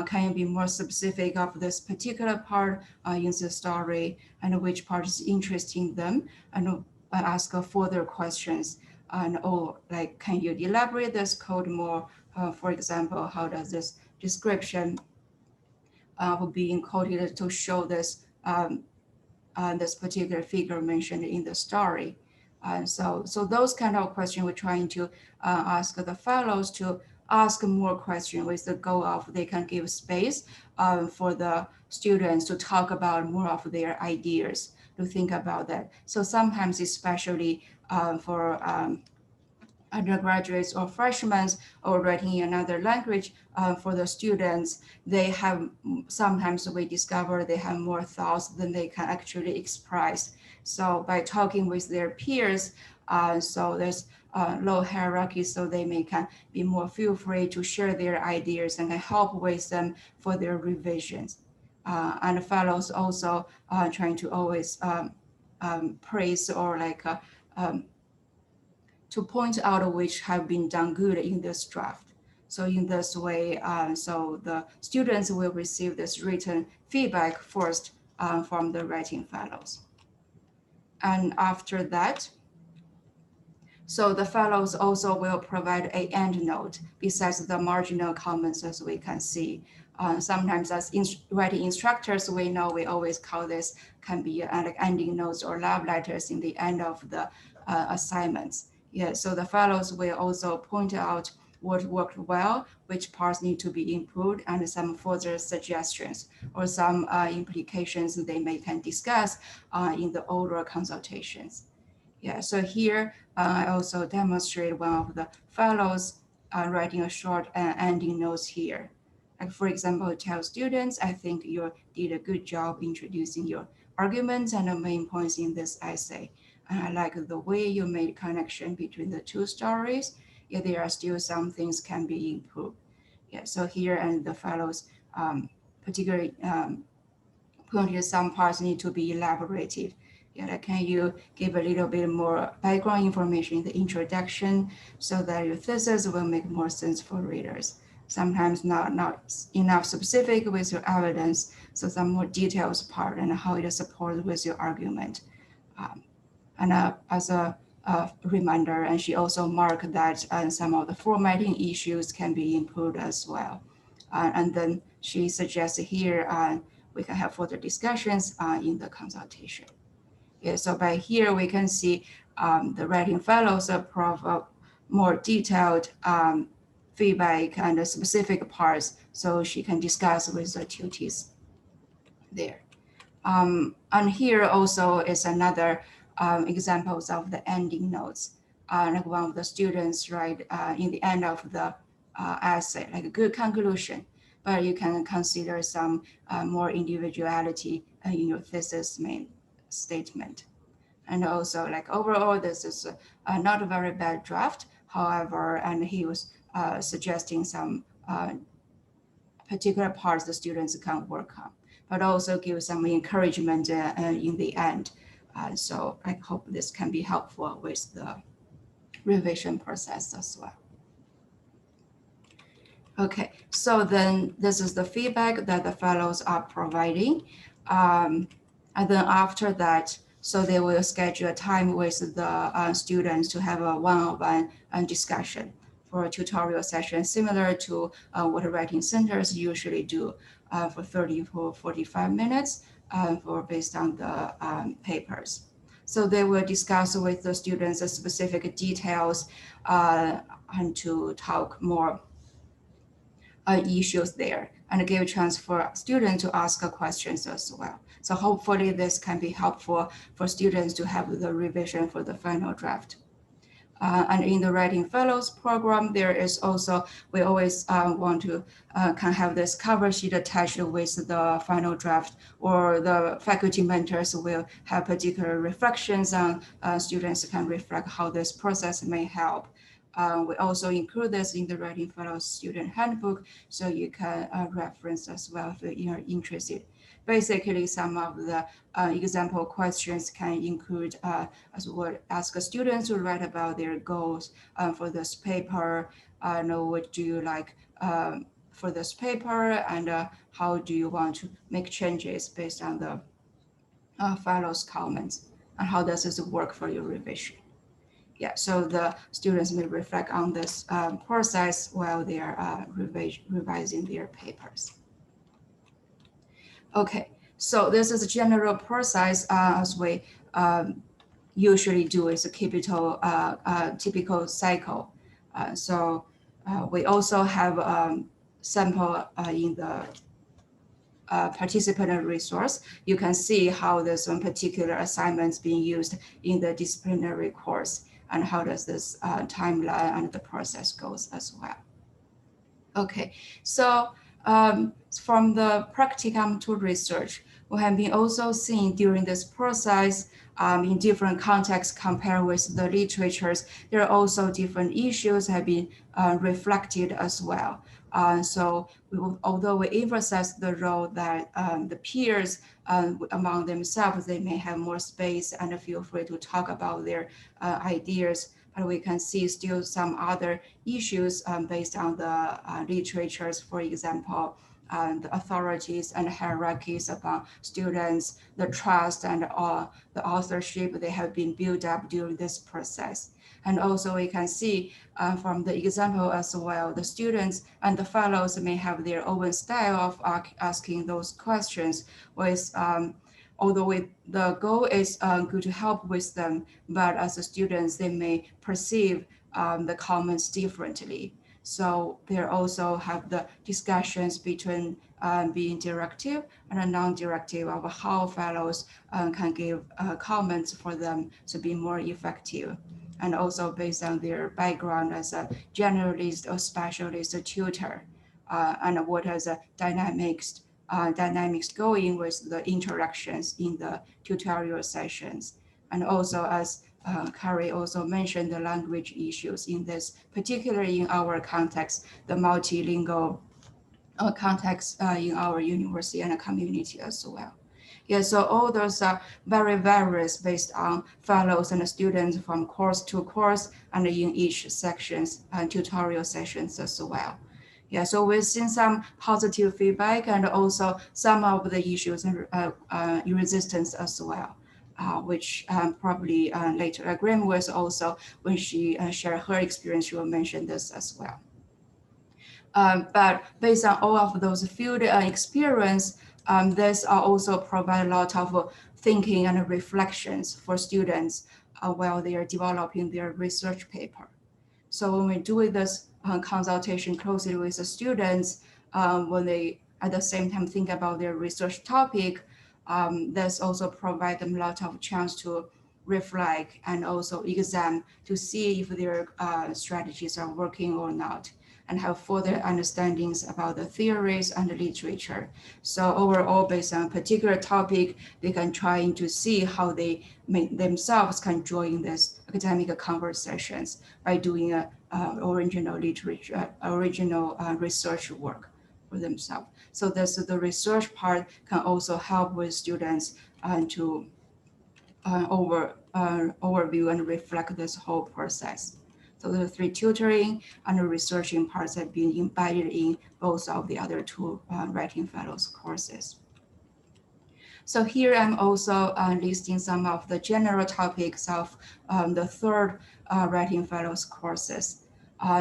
can you be more specific of this particular part in the story and which part is interesting them, and ask further questions. And like, can you elaborate this code more? For example, how does this description will be encoded to show this this particular figure mentioned in the story. So those kind of questions we're trying to ask the fellows to ask more questions with the goal of they can give space for the students to talk about more of their ideas, to think about that. So sometimes, especially for undergraduates or freshmen or writing in another language, for the students, they have, sometimes we discover they have more thoughts than they can actually express. So by talking with their peers, so there's low hierarchy, so they can be more feel free to share their ideas and help with them for their revisions. And fellows also trying to always praise or like to point out which have been done good in this draft. So in this way, so the students will receive this written feedback first from the writing fellows. And after that, so the fellows also will provide an end note besides the marginal comments, as we can see. Sometimes as writing instructors, we know we always call this can be like ending notes or love letters in the end of the assignments. Yeah, so the fellows will also point out what worked well, which parts need to be improved, and some further suggestions or some implications they can discuss in the oral consultations. Yeah, so here I also demonstrate one of the fellows writing a short ending notes here. Like for example, tell students, I think you did a good job introducing your arguments and the main points in this essay. And I like the way you made connection between the two stories. Yeah, there are still some things can be improved. Yeah, so here and the fellows particularly pointed some parts need to be elaborated. Yeah, like, can you give a little bit more background information in the introduction so that your thesis will make more sense for readers? Sometimes not enough specific with your evidence, so some more details part and how it supports with your argument. And as a reminder, and she also marked that some of the formatting issues can be improved as well. And then she suggests here we can have further discussions in the consultation. Yeah, so by here we can see the writing fellows provide more detailed feedback and the specific parts, so she can discuss with the tutees there. And here also is another examples of the ending notes. Like one of the students write in the end of the essay, like a good conclusion, but you can consider some more individuality in your thesis main statement. And also like overall, this is not a very bad draft. However, and he was suggesting some particular parts the students can work on, but also give some encouragement in the end. So I hope this can be helpful with the revision process as well. Okay, so then this is the feedback that the fellows are providing. And then after that, so they will schedule a time with the students to have a one-on-one discussion for a tutorial session, similar to what writing centers usually do for 30 to 45 minutes for based on the papers. So they will discuss with the students the specific details and to talk more issues there and give a chance for students to ask questions as well. So hopefully this can be helpful for students to have the revision for the final draft. And in the Writing Fellows program, there is also, we always want to can have this cover sheet attached with the final draft, or the faculty mentors will have particular reflections on students can reflect how this process may help. We also include this in the Writing Fellows student handbook, so you can reference as well if you're interested. Basically, some of the example questions can include, as we ask students to write about their goals for this paper, what do you like for this paper, and how do you want to make changes based on the fellows' comments, and how does this work for your revision? Yeah, so the students may reflect on this process while they are revising their papers. Okay, so this is a general process as we usually do, is a typical cycle. We also have sample in the participant resource. You can see how this one particular assignment is being used in the disciplinary course, and how does this timeline and the process goes as well. Okay, so from the practicum to research, we have been also seeing during this process in different contexts compared with the literatures, there are also different issues have been reflected as well. So although we emphasize the role that the peers among themselves, they may have more space and feel free to talk about their ideas, but we can see still some other issues based on the literatures, for example, the authorities and hierarchies about students, the trust and the authorship they have been built up during this process. And also we can see from the example as well, the students and the fellows may have their own style of asking those questions with although the goal is good to help with them, but as the students, they may perceive the comments differently. So there also have the discussions between being directive and non-directive of how fellows can give comments for them to be more effective. And also based on their background as a generalist or specialist tutor, and what is a dynamics going with the interactions in the tutorial sessions. And also, as Carrie also mentioned, the language issues in this, particularly in our context, the multilingual context in our university and community as well. Yeah, so all those are very various based on fellows and students from course to course and in each sections and tutorial sessions as well. Yeah, so we've seen some positive feedback and also some of the issues and resistance as well, which probably later Graham was also, when she shared her experience, she will mention this as well. But based on all of those field experience, this also provide a lot of thinking and reflections for students while they are developing their research paper. So when we do this consultation closely with the students, when they at the same time think about their research topic, this also provide them a lot of chance to reflect and also examine to see if their strategies are working or not, and have further understandings about the theories and the literature. So overall, based on a particular topic, they can try to see how they themselves can join this academic conversations by doing original literature, original research work for themselves. So that's the research part can also help with students to overview and reflect this whole process. So the three tutoring and the researching parts have been embedded in both of the other two Writing Fellows courses. So here I'm also listing some of the general topics of the third Writing Fellows courses.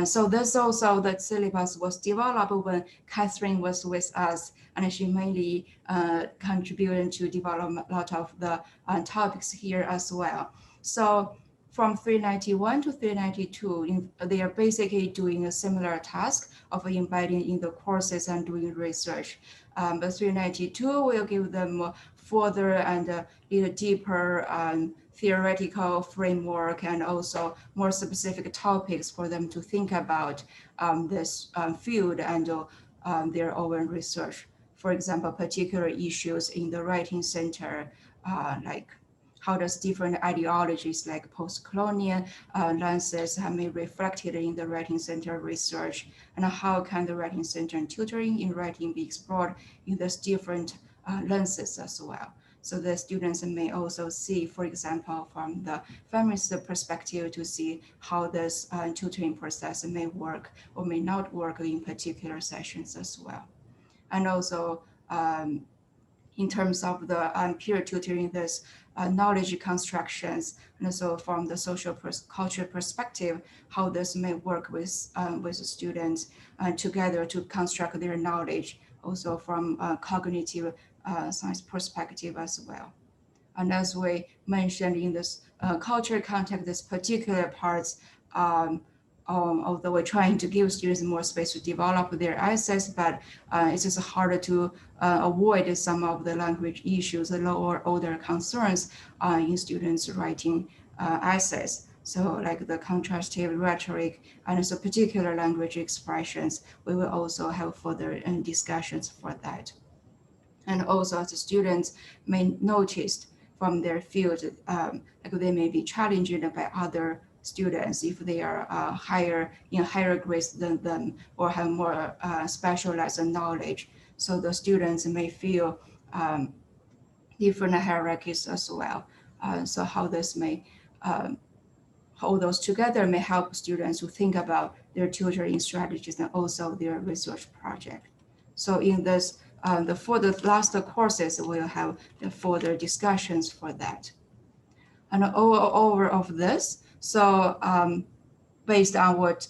So this also, the syllabus was developed when Catherine was with us, and she mainly contributed to develop a lot of the topics here as well. So from 391 to 392, they are basically doing a similar task of embedding in the courses and doing research. But 392 will give them further and a little deeper theoretical framework and also more specific topics for them to think about this field and their own research. For example, particular issues in the writing center, like how does different ideologies like post-colonial lenses have been reflected in the writing center research, and how can the writing center and tutoring in writing be explored in these different lenses as well. So the students may also see, for example, from the feminist perspective to see how this tutoring process may work or may not work in particular sessions as well. And also in terms of the peer tutoring, this knowledge constructions, and also from the social culture perspective, how this may work with students together to construct their knowledge, also from cognitive science perspective as well. And as we mentioned in this culture context, this particular parts, although we're trying to give students more space to develop their essays, but it's just harder to avoid some of the language issues, the lower order concerns in students writing essays. So like the contrastive rhetoric and also particular language expressions, we will also have further discussions for that. And also as the students may notice from their field, like they may be challenged by other students if they are higher grades than them or have more specialized knowledge. So the students may feel different hierarchies as well. So how this may, all those together may help students to think about their tutoring strategies and also their research project. So in this, for the last courses, we'll have the further discussions for that. And over of this, so based on what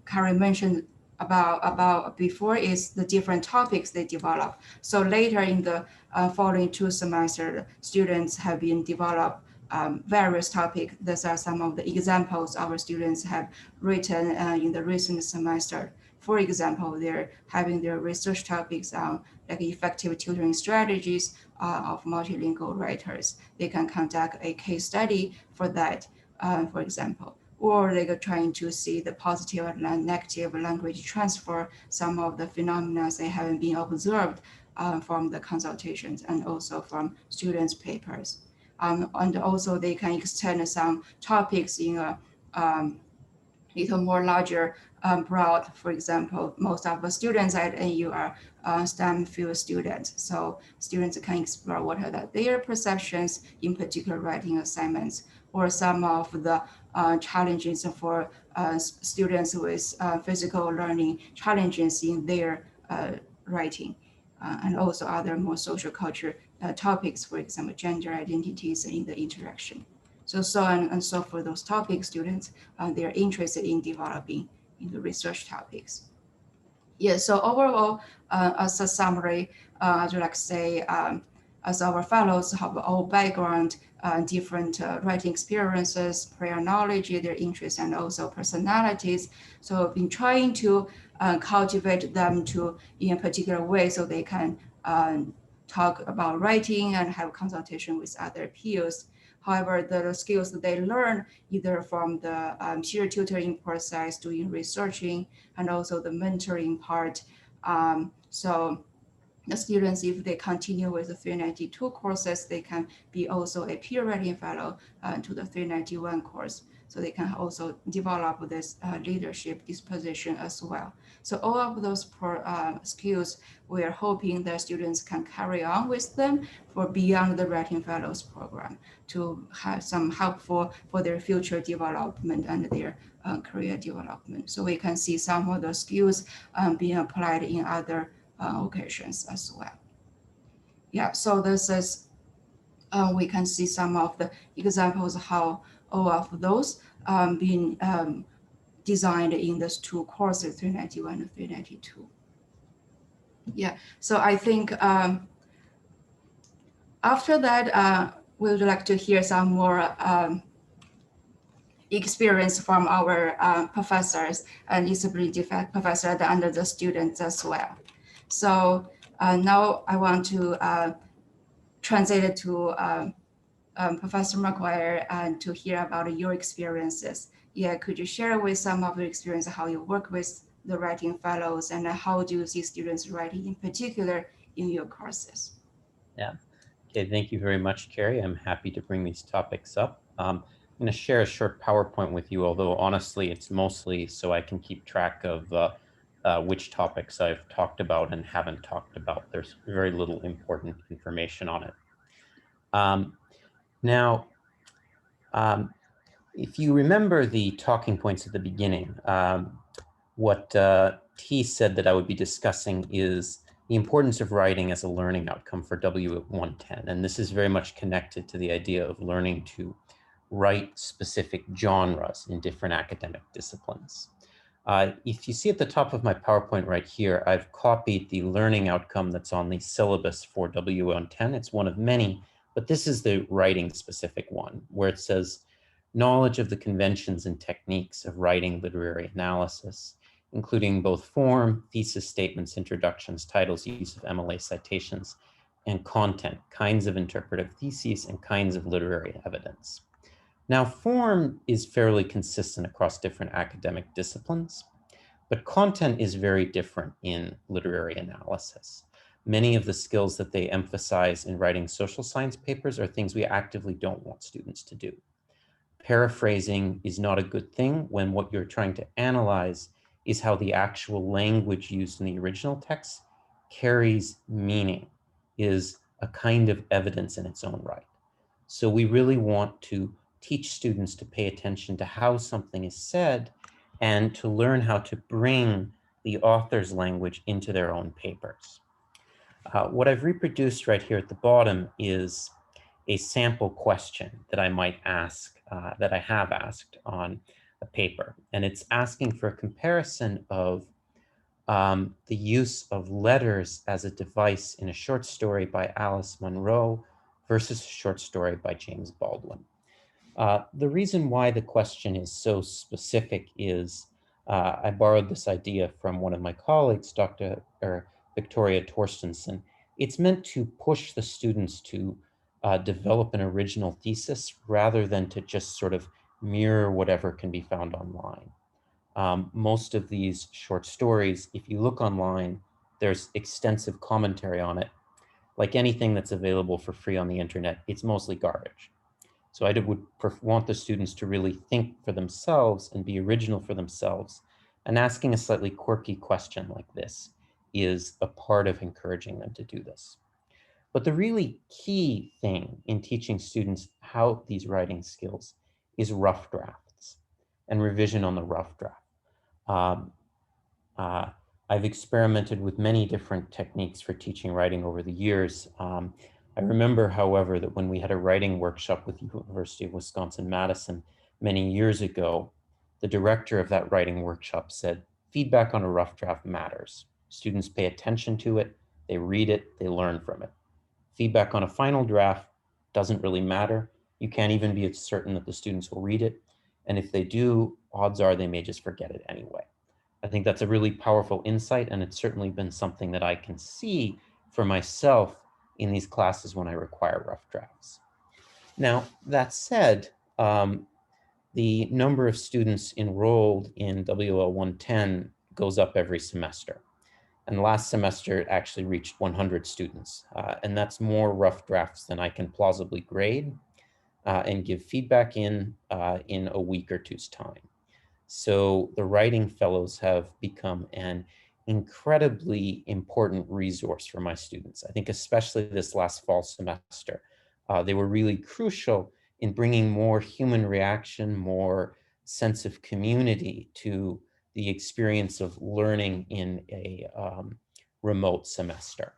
Karen mentioned about before is the different topics they develop. So later in the following 2 semesters, students have been developed various topics. These are some of the examples our students have written in the recent semester. For example, they're having their research topics on like effective tutoring strategies of multilingual writers. They can conduct a case study for that, for example, or they're trying to see the positive and negative language transfer, some of the phenomena they haven't been observed from the consultations and also from students' papers. And also they can extend some topics in a little more larger broad. For example, most of the students at NU are STEM field students. So students can explore what are their perceptions in particular writing assignments, or some of the challenges for students with physical learning challenges in their writing, and also other more social culture topics, for example, gender identities in the interaction. So on and so for those topics, students, they're interested in developing in the research topics. Yeah, so overall, as a summary, I'd like to say, as our fellows have all background, different writing experiences, prior knowledge, their interests, and also personalities. So I've been trying to cultivate them to in a particular way so they can talk about writing and have consultation with other peers. However, the skills that they learn either from the peer tutoring process, doing researching, and also the mentoring part. So the students, if they continue with the 392 courses, they can be also a peer writing fellow to the 391 course. So they can also develop this leadership disposition as well. So all of those skills, we are hoping that students can carry on with them for beyond the Writing Fellows program to have some help for their future development and their career development. So we can see some of those skills being applied in other occasions as well. Yeah, so this is, we can see some of the examples of how all of those being designed in those 2 courses, 391 and 392. Yeah, so I think after that, we would like to hear some more experience from our professors and disability professors and the students as well. So now I want to translate it to Professor McGuire and to hear about your experiences. Yeah, could you share with some of your experience how you work with the writing fellows and how do you see students writing in particular in your courses? Yeah. Okay, thank you very much, Carrie. I'm happy to bring these topics up. I'm going to share a short PowerPoint with you, although honestly, it's mostly so I can keep track of which topics I've talked about and haven't talked about. There's very little important information on it. Now, if you remember the talking points at the beginning, what T said that I would be discussing is the importance of writing as a learning outcome for W110. And this is very much connected to the idea of learning to write specific genres in different academic disciplines. If you see at the top of my PowerPoint right here, I've copied the learning outcome that's on the syllabus for W110. It's one of many, but this is the writing specific one where it says, knowledge of the conventions and techniques of writing literary analysis, including both form, thesis statements, introductions, titles, use of MLA citations, and content, kinds of interpretive theses, and kinds of literary evidence. Now, form is fairly consistent across different academic disciplines, but content is very different in literary analysis. Many of the skills that they emphasize in writing social science papers are things we actively don't want students to do. Paraphrasing is not a good thing when what you're trying to analyze is how the actual language used in the original text carries meaning, is a kind of evidence in its own right. So we really want to teach students to pay attention to how something is said and to learn how to bring the author's language into their own papers. What I've reproduced right here at the bottom is a sample question that I might ask, that I have asked on a paper. And it's asking for a comparison of the use of letters as a device in a short story by Alice Munro versus a short story by James Baldwin. The reason why the question is so specific is I borrowed this idea from one of my colleagues, Dr. Victoria Torstensen. It's meant to push the students to develop an original thesis rather than to just sort of mirror whatever can be found online. Most of these short stories, if you look online, there's extensive commentary on it. Like anything that's available for free on the internet, it's mostly garbage. So I would want the students to really think for themselves and be original for themselves. And asking a slightly quirky question like this is a part of encouraging them to do this. But the really key thing in teaching students how these writing skills is rough drafts and revision on the rough draft. I've experimented with many different techniques for teaching writing over the years. I remember, however, that when we had a writing workshop with the University of Wisconsin-Madison many years ago, the director of that writing workshop said, feedback on a rough draft matters. Students pay attention to it, they read it, they learn from it. Feedback on a final draft doesn't really matter. You can't even be certain that the students will read it. And if they do, odds are they may just forget it anyway. I think that's a really powerful insight, and it's certainly been something that I can see for myself in these classes when I require rough drafts. Now, that said, the number of students enrolled in WL 110 goes up every semester. And last semester, it actually reached 100 students. And that's more rough drafts than I can plausibly grade and give feedback in a week or two's time. So the writing fellows have become an incredibly important resource for my students. I think especially this last fall semester, they were really crucial in bringing more human reaction, more sense of community to the experience of learning in a remote semester.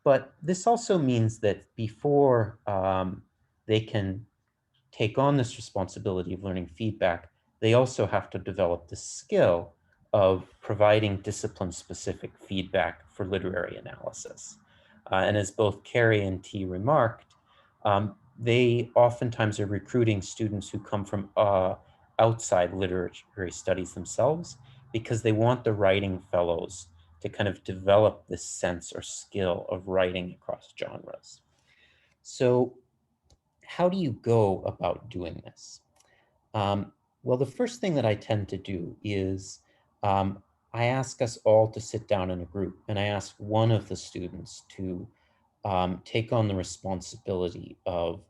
But this also means that before they can take on this responsibility of learning feedback, they also have to develop the skill of providing discipline-specific feedback for literary analysis. And as both Carrie and T remarked, they oftentimes are recruiting students who come from outside literary studies themselves because they want the writing fellows to kind of develop this sense or skill of writing across genres. So how do you go about doing this? Well, the first thing that I tend to do is I ask us all to sit down in a group, and I ask one of the students to take on the responsibility of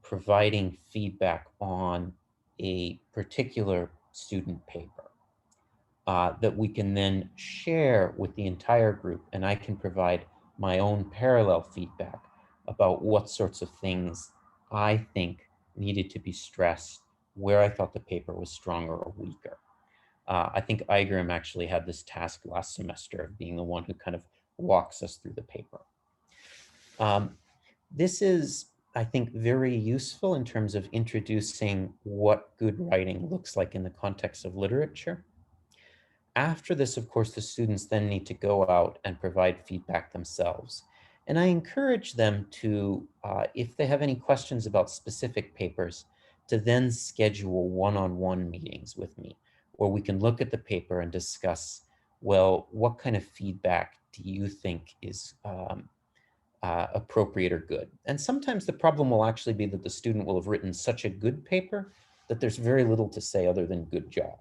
providing feedback on a particular student paper that we can then share with the entire group, and I can provide my own parallel feedback about what sorts of things I think needed to be stressed, where I thought the paper was stronger or weaker. I think Igram actually had this task last semester of being the one who kind of walks us through the paper. This is, I think, very useful in terms of introducing what good writing looks like in the context of literature. After this, of course, the students then need to go out and provide feedback themselves. And I encourage them to, if they have any questions about specific papers, to then schedule one-on-one meetings with me, where we can look at the paper and discuss, well, what kind of feedback do you think is appropriate or good? And sometimes the problem will actually be that the student will have written such a good paper that there's very little to say other than good job.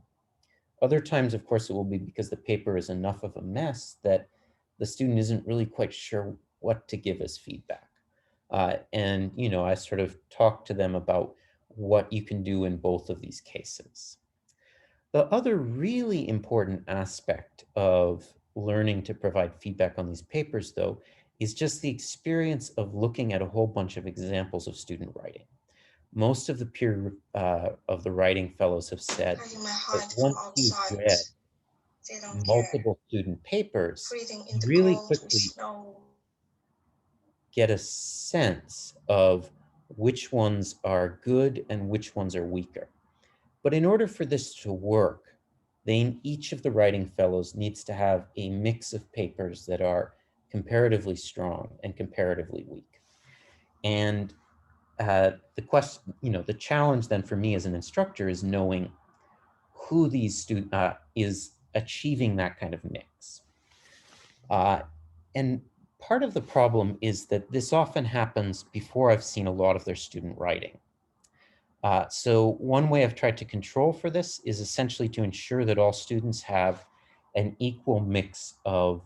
Other times, of course, it will be because the paper is enough of a mess that the student isn't really quite sure what to give as feedback. And, you know, I sort of talk to them about what you can do in both of these cases. The other really important aspect of learning to provide feedback on these papers, though, is just the experience of looking at a whole bunch of examples of student writing. Most of the peer of the writing fellows have said that once you've read multiple student papers, you really quickly get a sense of which ones are good and which ones are weaker. But in order for this to work, then each of the writing fellows needs to have a mix of papers that are comparatively strong and comparatively weak. And the question, you know, the challenge then for me as an instructor is knowing who these students is achieving that kind of mix. And part of the problem is that this often happens before I've seen a lot of their student writing. So one way I've tried to control for this is essentially to ensure that all students have an equal mix of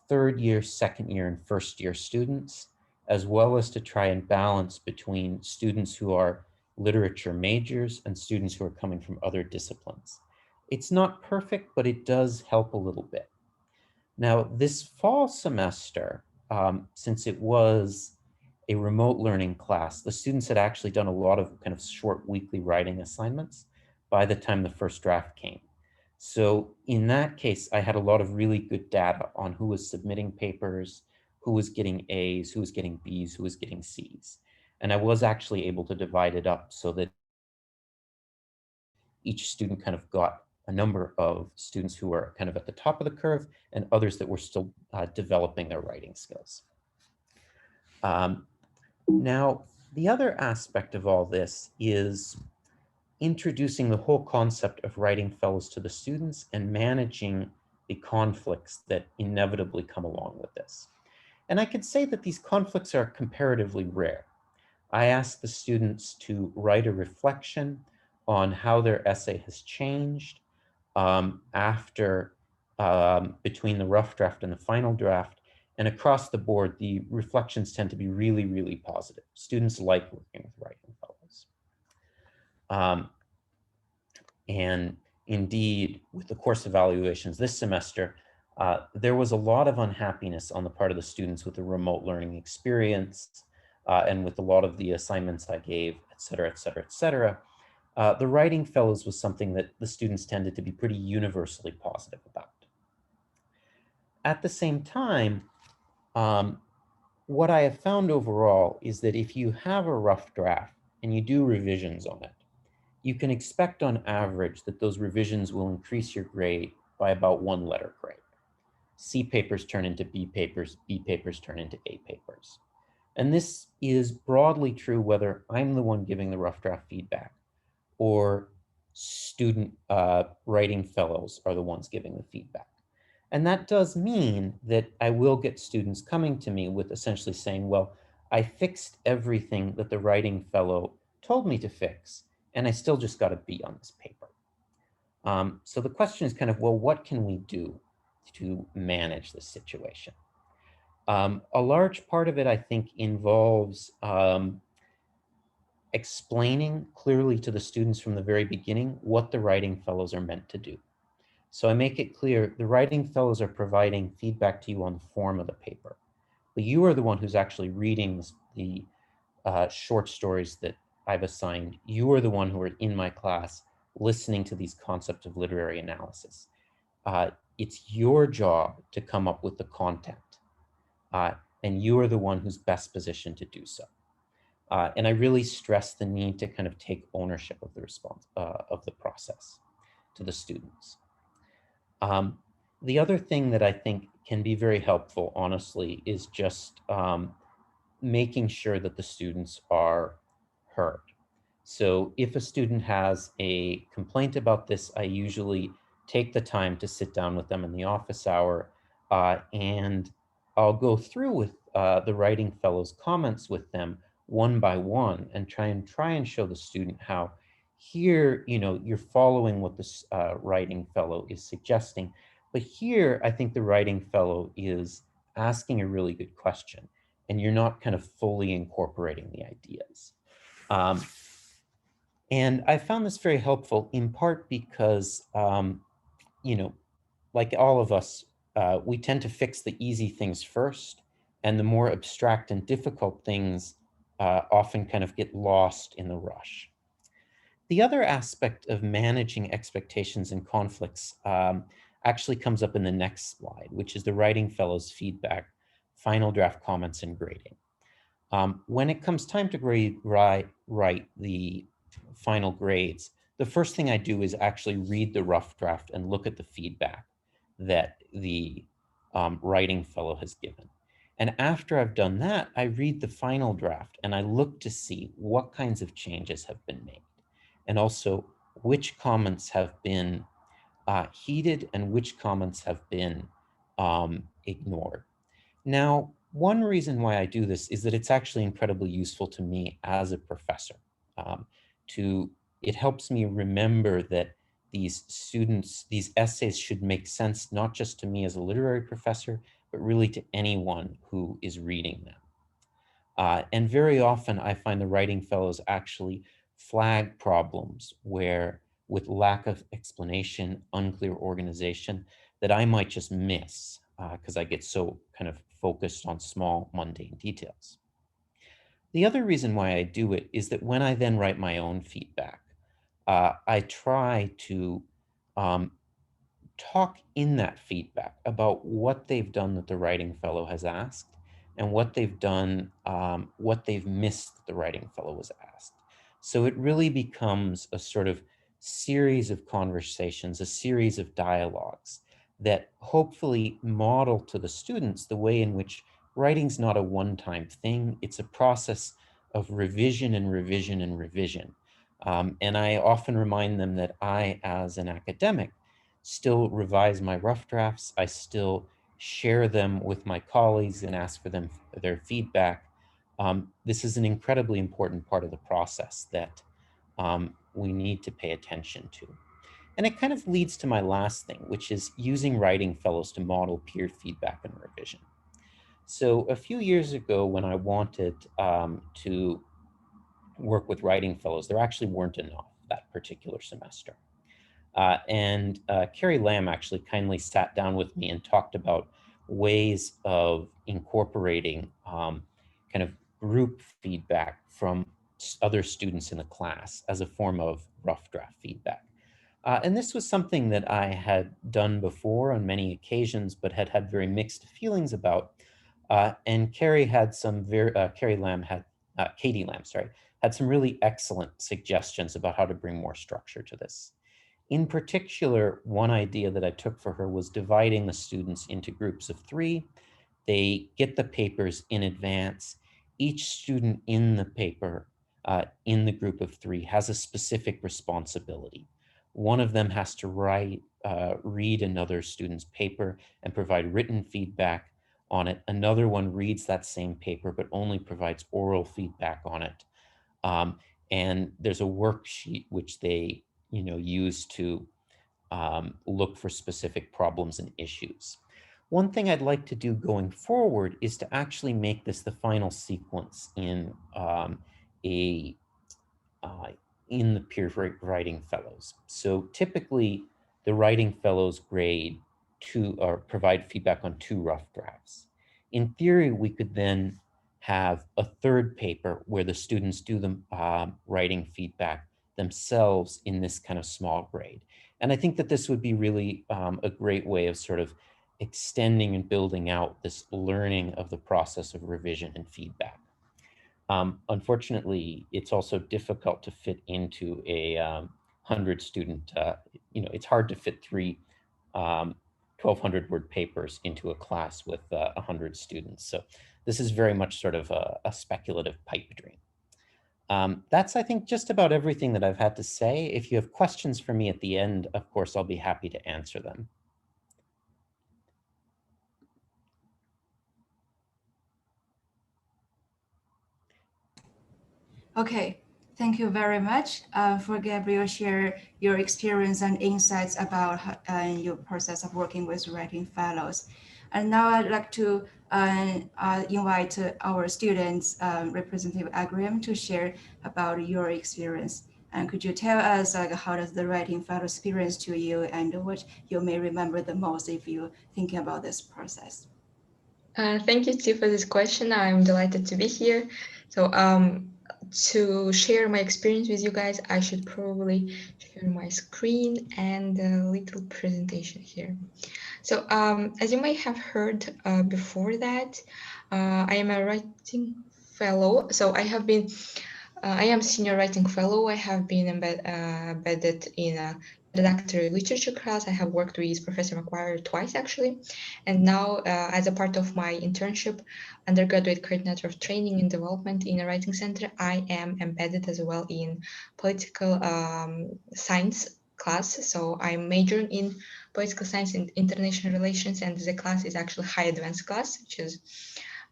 third year, second year, and first year students, as well as to try and balance between students who are literature majors and students who are coming from other disciplines. It's not perfect, but it does help a little bit. Now, this fall semester, since it was a remote learning class, the students had actually done a lot of kind of short weekly writing assignments by the time the first draft came. So in that case, I had a lot of really good data on who was submitting papers, who was getting A's, who was getting B's, who was getting C's. And I was actually able to divide it up so that each student kind of got a number of students who were kind of at the top of the curve and others that were still developing their writing skills. Now, the other aspect of all this is introducing the whole concept of writing fellows to the students and managing the conflicts that inevitably come along with this. And I could say that these conflicts are comparatively rare. I ask the students to write a reflection on how their essay has changed after between the rough draft and the final draft. And across the board, the reflections tend to be really, really positive. Students like working with writing fellows. And indeed, with the course evaluations this semester, there was a lot of unhappiness on the part of the students with the remote learning experience and with a lot of the assignments I gave, et cetera, et cetera, et cetera. The writing fellows was something that the students tended to be pretty universally positive about. At the same time, what I have found overall is that if you have a rough draft and you do revisions on it, you can expect on average that those revisions will increase your grade by about 1 letter grade. C papers turn into B papers, B papers turn into A papers. And this is broadly true whether I'm the one giving the rough draft feedback or student writing fellows are the ones giving the feedback. And that does mean that I will get students coming to me with essentially saying, well, I fixed everything that the writing fellow told me to fix, and I still just got a B on this paper. So the question is kind of, well, what can we do to manage this situation? A large part of it, I think, involves explaining clearly to the students from the very beginning what the writing fellows are meant to do. So I make it clear the writing fellows are providing feedback to you on the form of the paper, but you are the one who's actually reading the short stories that I've assigned. You are the one who are in my class listening to these concepts of literary analysis. It's your job to come up with the content, and you are the one who's best positioned to do so. And I really stress the need to kind of take ownership of the response of the process to the students. The other thing that I think can be very helpful, honestly, is just making sure that the students are heard. So if a student has a complaint about this, I usually take the time to sit down with them in the office hour, and I'll go through with the writing fellow's comments with them one by one and try and show the student how here, you're following what this writing fellow is suggesting, but here I think the writing fellow is asking a really good question, and you're not kind of fully incorporating the ideas. And I found this very helpful in part because, like all of us, we tend to fix the easy things first, and the more abstract and difficult things often kind of get lost in the rush. The other aspect of managing expectations and conflicts actually comes up in the next slide, which is the writing fellow's feedback, final draft comments, and grading. When it comes time to write the final grades, the first thing I do is actually read the rough draft and look at the feedback that the writing fellow has given. And after I've done that, I read the final draft and I look to see what kinds of changes have been made, and also which comments have been heeded and which comments have been ignored. Now, one reason why I do this is that it's actually incredibly useful to me as a professor. It helps me remember that these essays should make sense, not just to me as a literary professor, but really to anyone who is reading them. And very often I find the writing fellows actually flag problems where, with lack of explanation, unclear organization, that I might just miss because I get so kind of focused on small, mundane details. The other reason why I do it is that when I then write my own feedback, I try to talk in that feedback about what they've done that the writing fellow has asked, and what they've done, what they've missed that the writing fellow was asked. So it really becomes a sort of series of conversations, a series of dialogues that hopefully model to the students the way in which writing's not a one-time thing. It's a process of revision and revision and revision. And I often remind them that I, as an academic, still revise my rough drafts. I still share them with my colleagues and ask for their feedback. This is an incredibly important part of the process that we need to pay attention to. And it kind of leads to my last thing, which is using writing fellows to model peer feedback and revision. So a few years ago, when I wanted to work with writing fellows, there actually weren't enough that particular semester. And Carrie Lamb actually kindly sat down with me and talked about ways of incorporating kind of group feedback from other students in the class as a form of rough draft feedback. And this was something that I had done before on many occasions, but had had very mixed feelings about. And Carrie had some Katie Lamb, sorry, had some really excellent suggestions about how to bring more structure to this. In particular, one idea that I took for her was dividing the students into groups of 3. They get the papers in advance. Each student in the paper, in the group of 3, has a specific responsibility. One of them has to read another student's paper and provide written feedback. on it. Another one reads that same paper, but only provides oral feedback on it. And there's a worksheet which they, use to look for specific problems and issues. One thing I'd like to do going forward is to actually make this the final sequence in in the peer writing fellows. So typically the writing fellows grade or provide feedback on 2 rough drafts. In theory, we could then have a third paper where the students do the writing feedback themselves in this kind of small grade. And I think that this would be really a great way of sort of extending and building out this learning of the process of revision and feedback. Unfortunately, it's also difficult to fit into a 100 student, it's hard to fit 3 1,200 word papers into a class with 100 students. So this is very much sort of a speculative pipe dream. That's, I think, just about everything that I've had to say. If you have questions for me at the end, of course, I'll be happy to answer them. Okay, thank you very much for Gabriel share your experience and insights about your process of working with writing fellows. And now I'd like to invite our students, Representative Agriam, to share about your experience. And could you tell us how does the writing fellow experience to you and what you may remember the most if you're thinking about this process? Thank you, Steve, for this question. I'm delighted to be here. So to share my experience with you guys, I should probably share my screen and a little presentation here. So as you may have heard before that, I am a writing fellow. So I am senior writing fellow. I have been embedded in a introductory literature class. I have worked with Professor McGuire twice actually. And now as a part of my internship, undergraduate coordinator of training and development in a writing center, I am embedded as well in political science class. So I'm majoring in political science and international relations, and the class is actually high advanced class, which is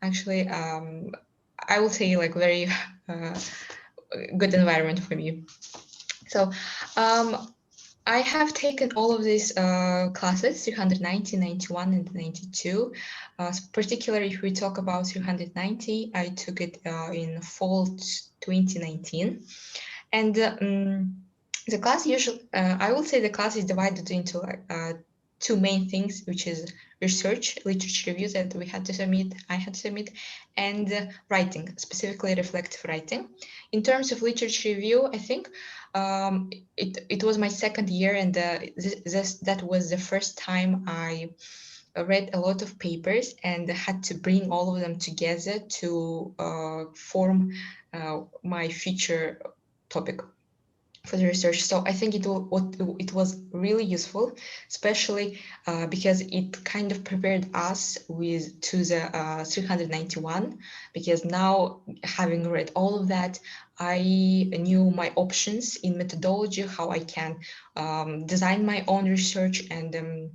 actually, I will say, like very good environment for me. So I have taken all of these classes, 390, 91, and 92. Particularly if we talk about 390, I took it in fall 2019. And the class usually, I would say the class is divided into like 2 main things, which is research, literature reviews that I had to submit, and writing, specifically reflective writing. In terms of literature review, I think it was my 2nd year, and that was the first time I read a lot of papers and had to bring all of them together to form my feature topic for the research. So I think it was really useful, especially because it kind of prepared us to the 391, because now, having read all of that, I knew my options in methodology, how I can design my own research, and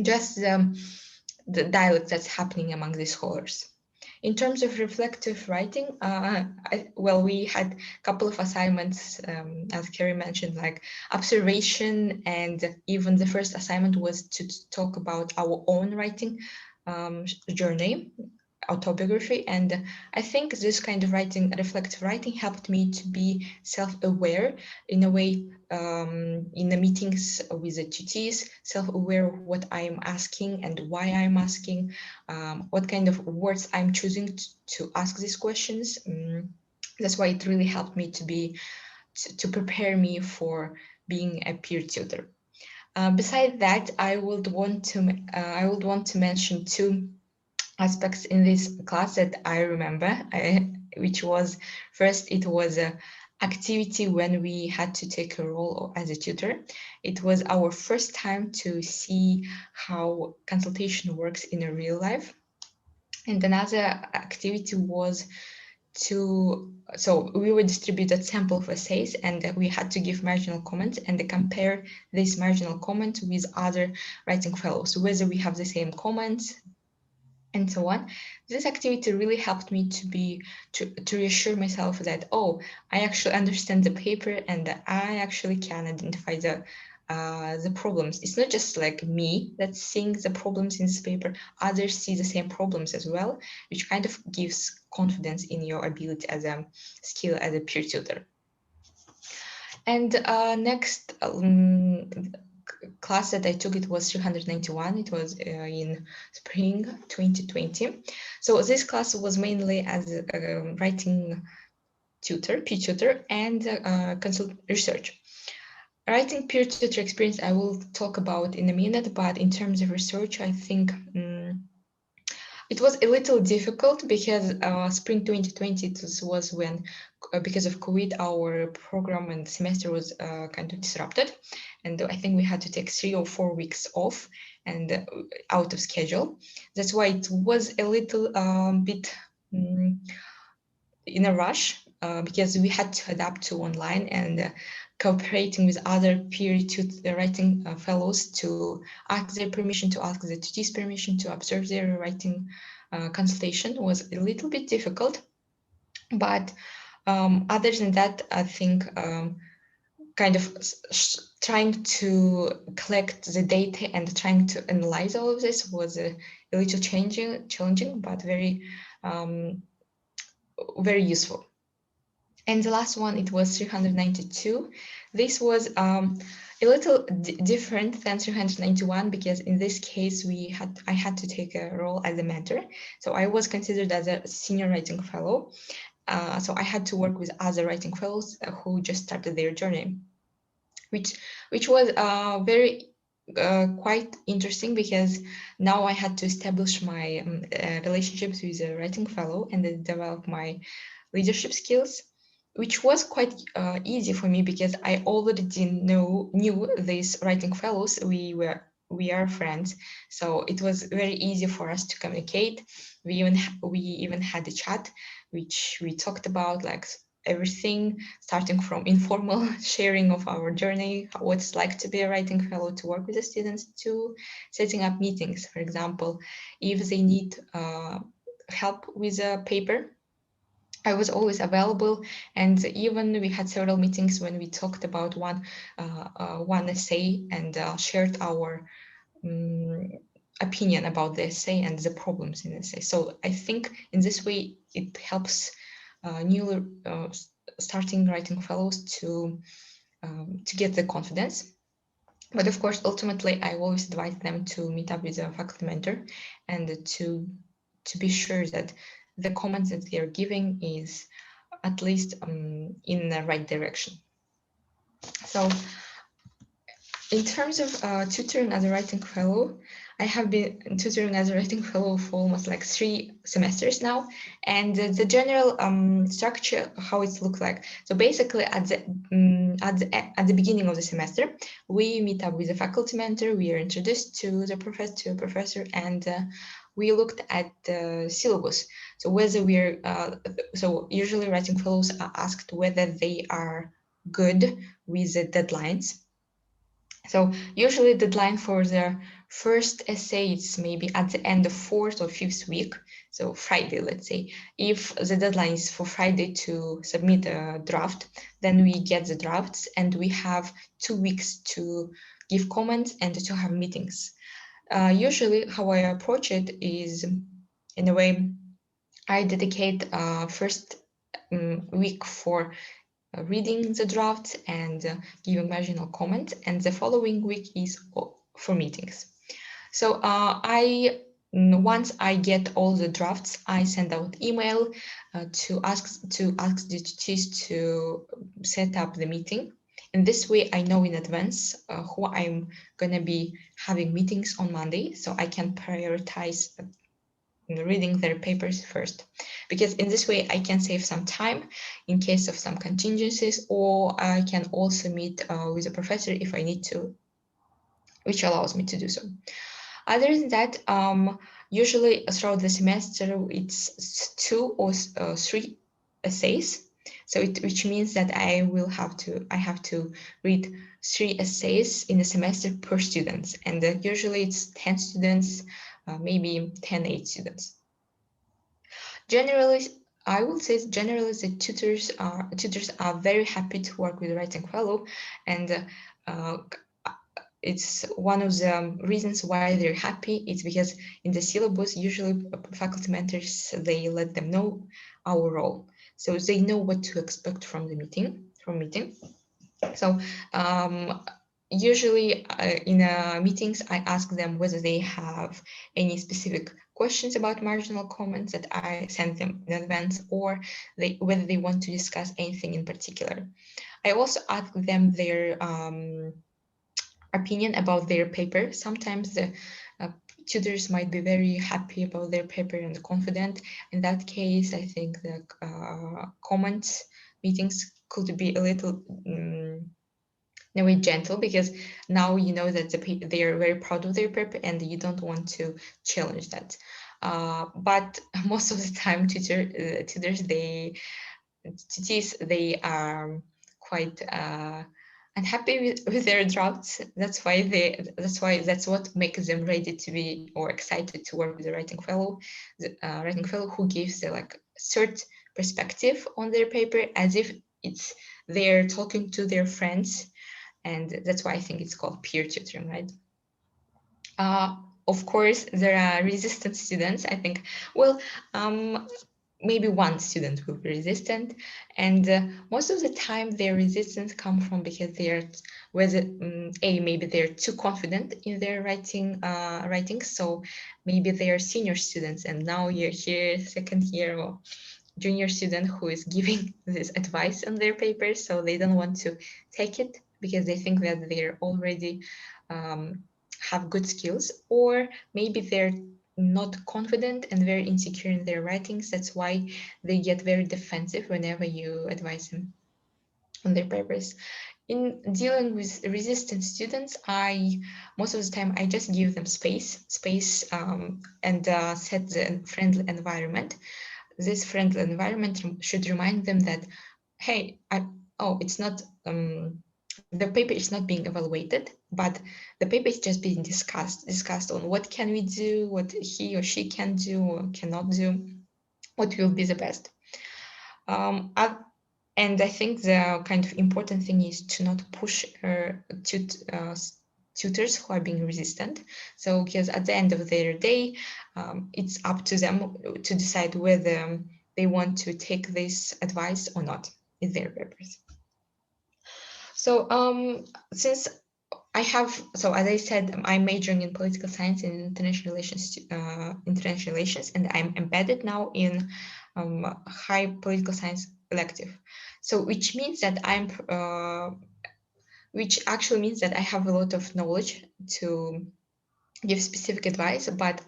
just the dialogue that's happening among the scholars. In terms of reflective writing, we had a couple of assignments, as Carrie mentioned, like observation, and even the first assignment was to talk about our own writing journey, autobiography. And I think this kind of writing, reflective writing, helped me to be self-aware in a way, in the meetings with the tutees, self-aware of what I'm asking and why I'm asking, what kind of words I'm choosing to ask these questions. That's why it really helped me to prepare me for being a peer tutor. Besides that, I would want to mention 2 aspects in this class that I remember, which was, first, it was an activity when we had to take a role as a tutor. It was our first time to see how consultation works in a real life. And another activity was so we were distributed sample of essays, and we had to give marginal comments and compare this marginal comment with other writing fellows, whether we have the same comments and so on. This activity really helped me to reassure myself that, oh, I actually understand the paper and that I actually can identify the problems. It's not just like me that's seeing the problems in this paper, others see the same problems as well, which kind of gives confidence in your ability as a skill as a peer tutor. And next class that I took, it was 391. It was in spring 2020. So this class was mainly as a writing tutor, peer tutor, and consult research. Writing peer tutor experience I will talk about in a minute, but in terms of research, I think it was a little difficult because spring 2020 was when, because of COVID, our program and semester was kind of disrupted. And I think we had to take 3 or 4 weeks off and out of schedule. That's why it was a little bit in a rush because we had to adapt to online and cooperating with other peer writing fellows to ask their permission, to ask the tutees' permission to observe their writing consultation was a little bit difficult. But other than that, I think kind of trying to collect the data and trying to analyze all of this was a little challenging, but very useful. And the last one, it was 392. This was a little different than 391 because in this case I had to take a role as a mentor. So I was considered as a senior writing fellow. So I had to work with other writing fellows who just started their journey, which was very quite interesting because now I had to establish my relationships with a writing fellow and develop my leadership skills, which was quite easy for me because I already knew these writing fellows. We are friends, so it was very easy for us to communicate. We even had a chat, which we talked about like everything, starting from informal sharing of our journey, what it's like to be a writing fellow, to work with the students, to setting up meetings. For example, if they need help with a paper, I was always available, and even we had several meetings when we talked about one essay and shared our opinion about the essay and the problems in the essay. So I think in this way it helps new starting writing fellows to get the confidence. But of course, ultimately, I always advise them to meet up with a faculty mentor and to be sure that the comments that they are giving is at least in the right direction. So in terms of tutoring as a writing fellow, I have been tutoring as a writing fellow for almost like 3 semesters now. And the general structure, how it looks like. So basically at the beginning of the semester, we meet up with a faculty mentor, we are introduced to the professor, and we looked at the syllabus. So whether we're, so usually writing fellows are asked whether they are good with the deadlines. So usually the deadline for their first essay is maybe at the end of 4th or 5th week. So Friday, let's say. If the deadline is for Friday to submit a draft, then we get the drafts and we have 2 weeks to give comments and to have meetings. Usually how I approach it is, in a way, I dedicate first week for reading the draft and giving marginal comment, and the following week is for meetings. So once I get all the drafts, I send out email to ask the tutees to set up the meeting. In this way, I know in advance who I'm gonna be having meetings on Monday, so I can prioritize reading their papers first, because in this way I can save some time in case of some contingencies, or I can also meet with a professor if I need to, which allows me to do so. Other than that, usually throughout the semester it's 2 or 3 essays, so which means that I have to read 3 essays in a semester per student, and usually it's 10 students maybe 10-8 students. Generally, I will say generally the tutors are very happy to work with writing fellow, and it's one of the reasons why they're happy. It's because in the syllabus, usually faculty mentors, they let them know our role, so they know what to expect from the meeting. So usually in meetings, I ask them whether they have any specific questions about marginal comments that I send them in advance, or whether they want to discuss anything in particular. I also ask them their opinion about their paper. Sometimes the tutors might be very happy about their paper and confident. In that case, I think the comments meetings could be a little in a way gentle, because now you know that they are very proud of their paper and you don't want to challenge that. But most of the time, tutors, they are quite unhappy with their drafts. That's that's what makes them ready to be, or excited to work with the writing fellow, who gives the third perspective on their paper, as if they're talking to their friends. And that's why I think it's called peer tutoring, right? Of course, there are resistant students. I think, well, maybe one student will be resistant, and most of the time their resistance come from because they're maybe they're too confident in their writing. So maybe they are senior students, and now you're here second year or junior student who is giving this advice on their paper, so they don't want to take it because they think that they're already have good skills, or maybe they're not confident and very insecure in their writings. That's why they get very defensive whenever you advise them on their papers. In dealing with resistant students, most of the time I just give them space, and set the friendly environment. This friendly environment should remind them that, hey, it's not the paper is not being evaluated, but the paper is just being discussed on what can we do, what he or she can do or cannot do, what will be the best. And I think the kind of important thing is to not push tutors who are being resistant. So because at the end of their day, it's up to them to decide whether they want to take this advice or not in their papers. So since as I said, I'm majoring in political science and international relations, and I'm embedded now in high political science elective. So which means that which actually means that I have a lot of knowledge to give specific advice, but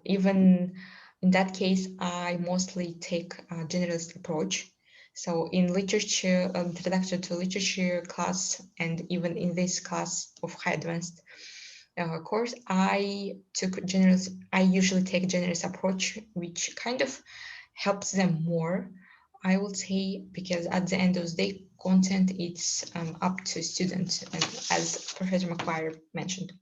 even in that case, I mostly take a generalist approach. So in literature, introduction to literature class, and even in this class of high advanced course, I usually take a generalist approach, which kind of helps them more, I would say, because at the end of the day, content it's up to students, and as Professor McGuire mentioned.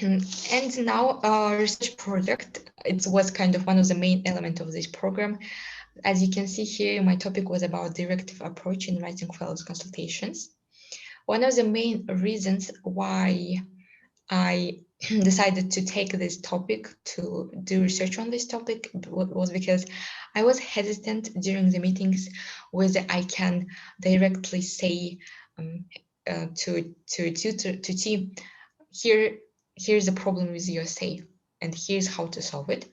And now our research project, it was kind of one of the main elements of this program. As you can see here, my topic was about directive approach in writing fellows consultations. One of the main reasons why I decided to take this topic, to do research on this topic, was because I was hesitant during the meetings whether I can directly say to team, here's the problem with your essay, and here's how to solve it,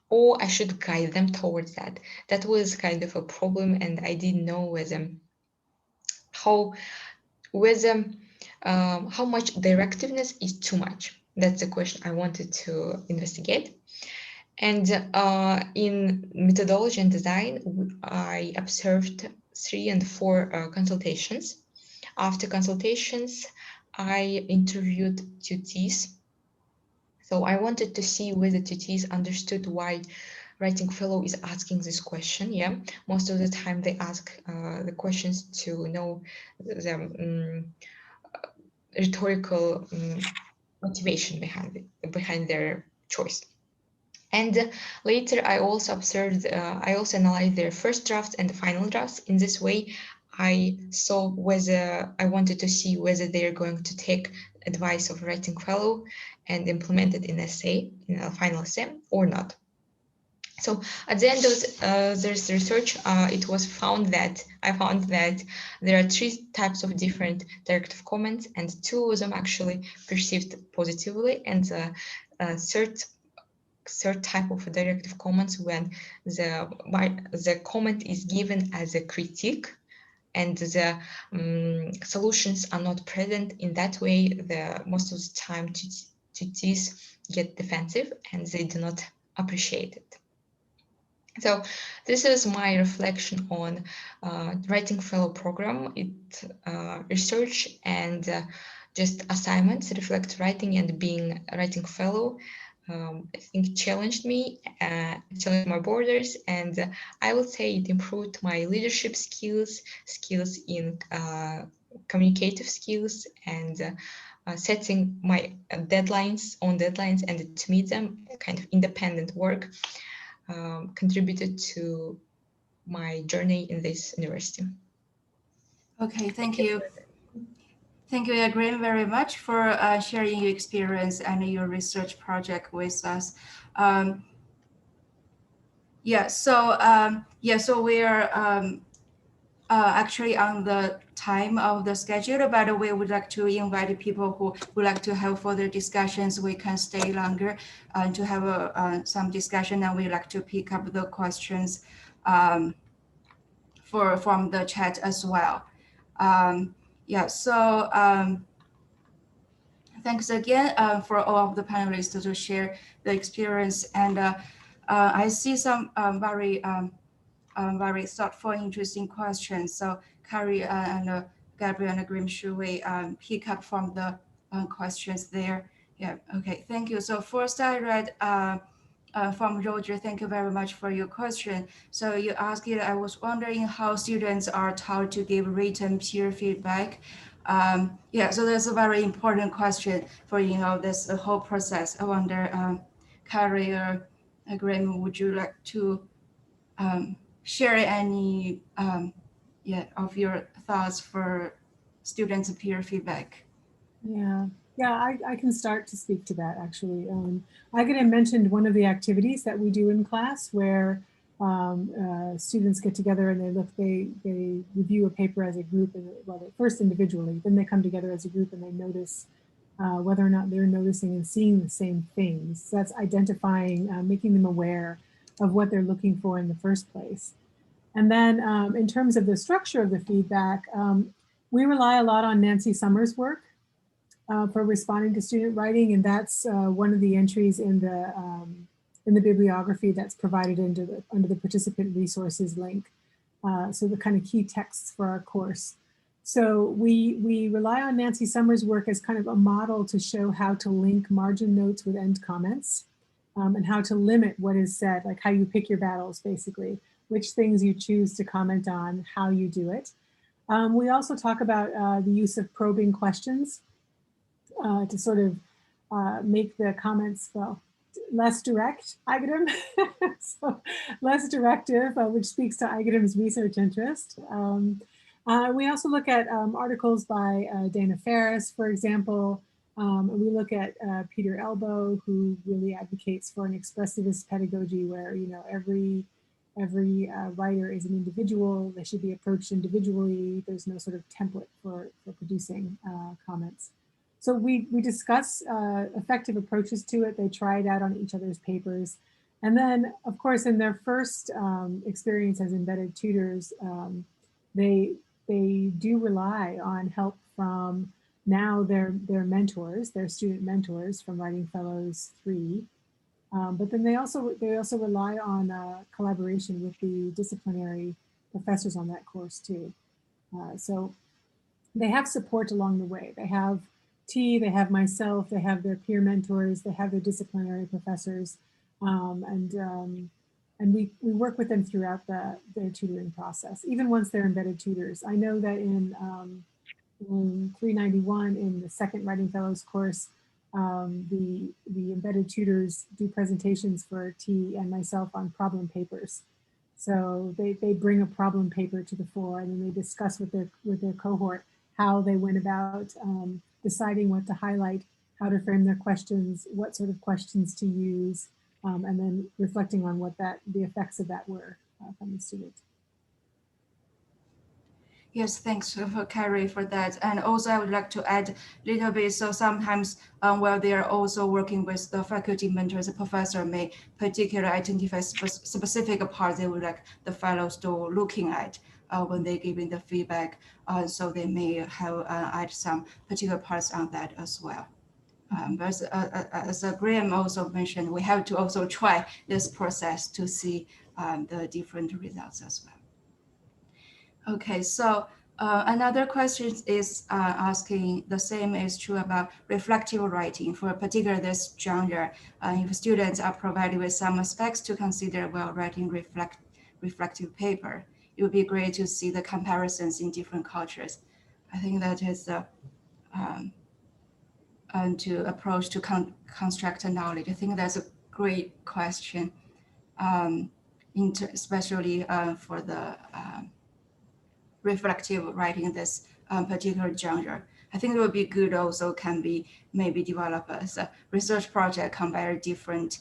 or I should guide them towards that. That was kind of a problem, and I didn't know how much directiveness is too much. That's the question I wanted to investigate. And in methodology and design, I observed 3 and 4 consultations. After consultations, I interviewed tutees. So I wanted to see whether tutees understood why writing fellow is asking this question. Yeah, most of the time they ask the questions to know the rhetorical motivation behind their choice. And later, I also observed, I also analyzed their first drafts and the final drafts. In this way, I saw whether I wanted to see whether they're going to take advice of writing fellow and implement it in essay, in a final essay, or not. So at the end of this research, it was found that there are 3 types of different directive comments, and 2 of them actually perceived positively, and the third type of directive comments when the comment is given as a critique and the solutions are not present. In that way, most of the time tutees get defensive and they do not appreciate it. So this is my reflection on writing fellow program. Research and just assignments reflect writing, and being a writing fellow I think challenged me, challenged my borders, and I would say it improved my leadership skills in communicative skills, and setting my deadlines and to meet them, kind of independent work, contributed to my journey in this university. Okay, thank you. Thank you again very much for sharing your experience and your research project with us. So we're actually on the time of the schedule, but we would like to invite people who would like to have further discussions. We can stay longer to have some discussion, and we like to pick up the questions from the chat as well. Thanks again for all of the panelists to share the experience, and I see some very thoughtful, interesting questions. So Carrie and Gabriel and Grimshu, we pick up from the questions there. Yeah, okay, thank you. So first I read from Roger, thank you very much for your question. So you asked it, I was wondering how students are taught to give written peer feedback. So that's a very important question for, this whole process. I wonder, Carrie or Graham, would you like to share any of your thoughts for students' peer feedback? Yeah, I can start to speak to that actually. I could have mentioned one of the activities that we do in class where students get together and they review a paper as a group, and first individually, then they come together as a group and they notice whether or not they're noticing and seeing the same things. So that's identifying, making them aware of what they're looking for in the first place. And then in terms of the structure of the feedback, we rely a lot on Nancy Summers' work for responding to student writing, and that's one of the entries in the bibliography that's provided under the participant resources link. So the kind of key texts for our course. So we rely on Nancy Summers' work as kind of a model to show how to link margin notes with end comments, and how to limit what is said, like how you pick your battles, basically, which things you choose to comment on, how you do it. We also talk about the use of probing questions to sort of make the comments, less direct, Aigerim, so less directive, which speaks to Aigerim's research interest. We also look at articles by Dana Ferris, for example. We look at Peter Elbow, who really advocates for an expressivist pedagogy where, every writer is an individual. They should be approached individually. There's no sort of template for producing comments. So we discuss effective approaches to it. They try it out on each other's papers. And then, of course, in their first experience as embedded tutors, they do rely on help from now their mentors, their student mentors from Writing Fellows 3. But then they also rely on collaboration with the disciplinary professors on that course too. So they have support along the way. They have T, they have myself, they have their peer mentors, they have their disciplinary professors, and we work with them throughout their tutoring process, even once they're embedded tutors. I know that in 391, in the second Writing Fellows course, the embedded tutors do presentations for T and myself on problem papers. So they bring a problem paper to the fore, and then they discuss with their cohort how they went about deciding what to highlight, how to frame their questions, what sort of questions to use, and then reflecting on what the effects of that were from the student. Yes, thanks for Carrie for that. And also I would like to add a little bit. So sometimes while they are also working with the faculty mentors, the professor may particularly identify specific parts they would like the fellows to looking at when they're giving the feedback. So they may have add some particular parts on that as well. But as Graham also mentioned, we have to also try this process to see the different results as well. Okay, so another question is asking the same is true about reflective writing for particular this genre. If students are provided with some aspects to consider while writing reflective paper, it would be great to see the comparisons in different cultures. I think that is and to approach to construct knowledge. I think that's a great question, especially for the reflective writing this particular genre. I think it would be good also can be maybe develop as a research project, compare different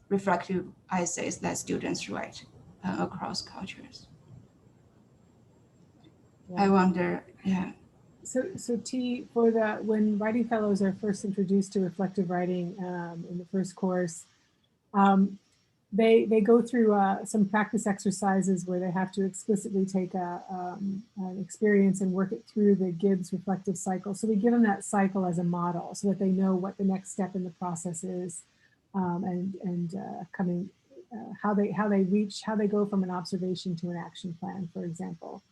reflective essays that students write across cultures. Yeah. I wonder, yeah. So T, for when writing fellows are first introduced to reflective writing in the first course, they go through some practice exercises where they have to explicitly take an experience and work it through the Gibbs reflective cycle. So we give them that cycle as a model so that they know what the next step in the process is, and how they go from an observation to an action plan, for example.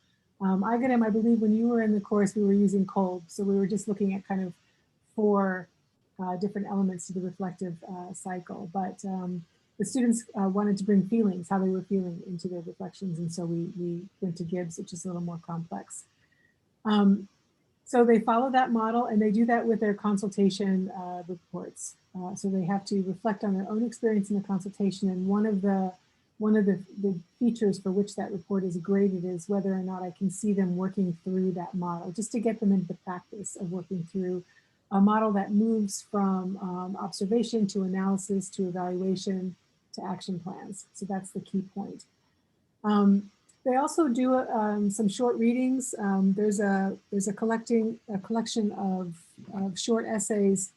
I believe when you were in the course, we were using Kolb. So we were just looking at kind of 4 different elements to the reflective cycle. But the students wanted to bring feelings, how they were feeling into their reflections. And so we went to Gibbs, which is a little more complex. So they follow that model and they do that with their consultation reports. So they have to reflect on their own experience in the consultation. And one of the features for which that report is graded is whether or not I can see them working through that model, just to get them into the practice of working through a model that moves from observation to analysis to evaluation to action plans. So that's the key point. They also do some short readings. There's a collection of short essays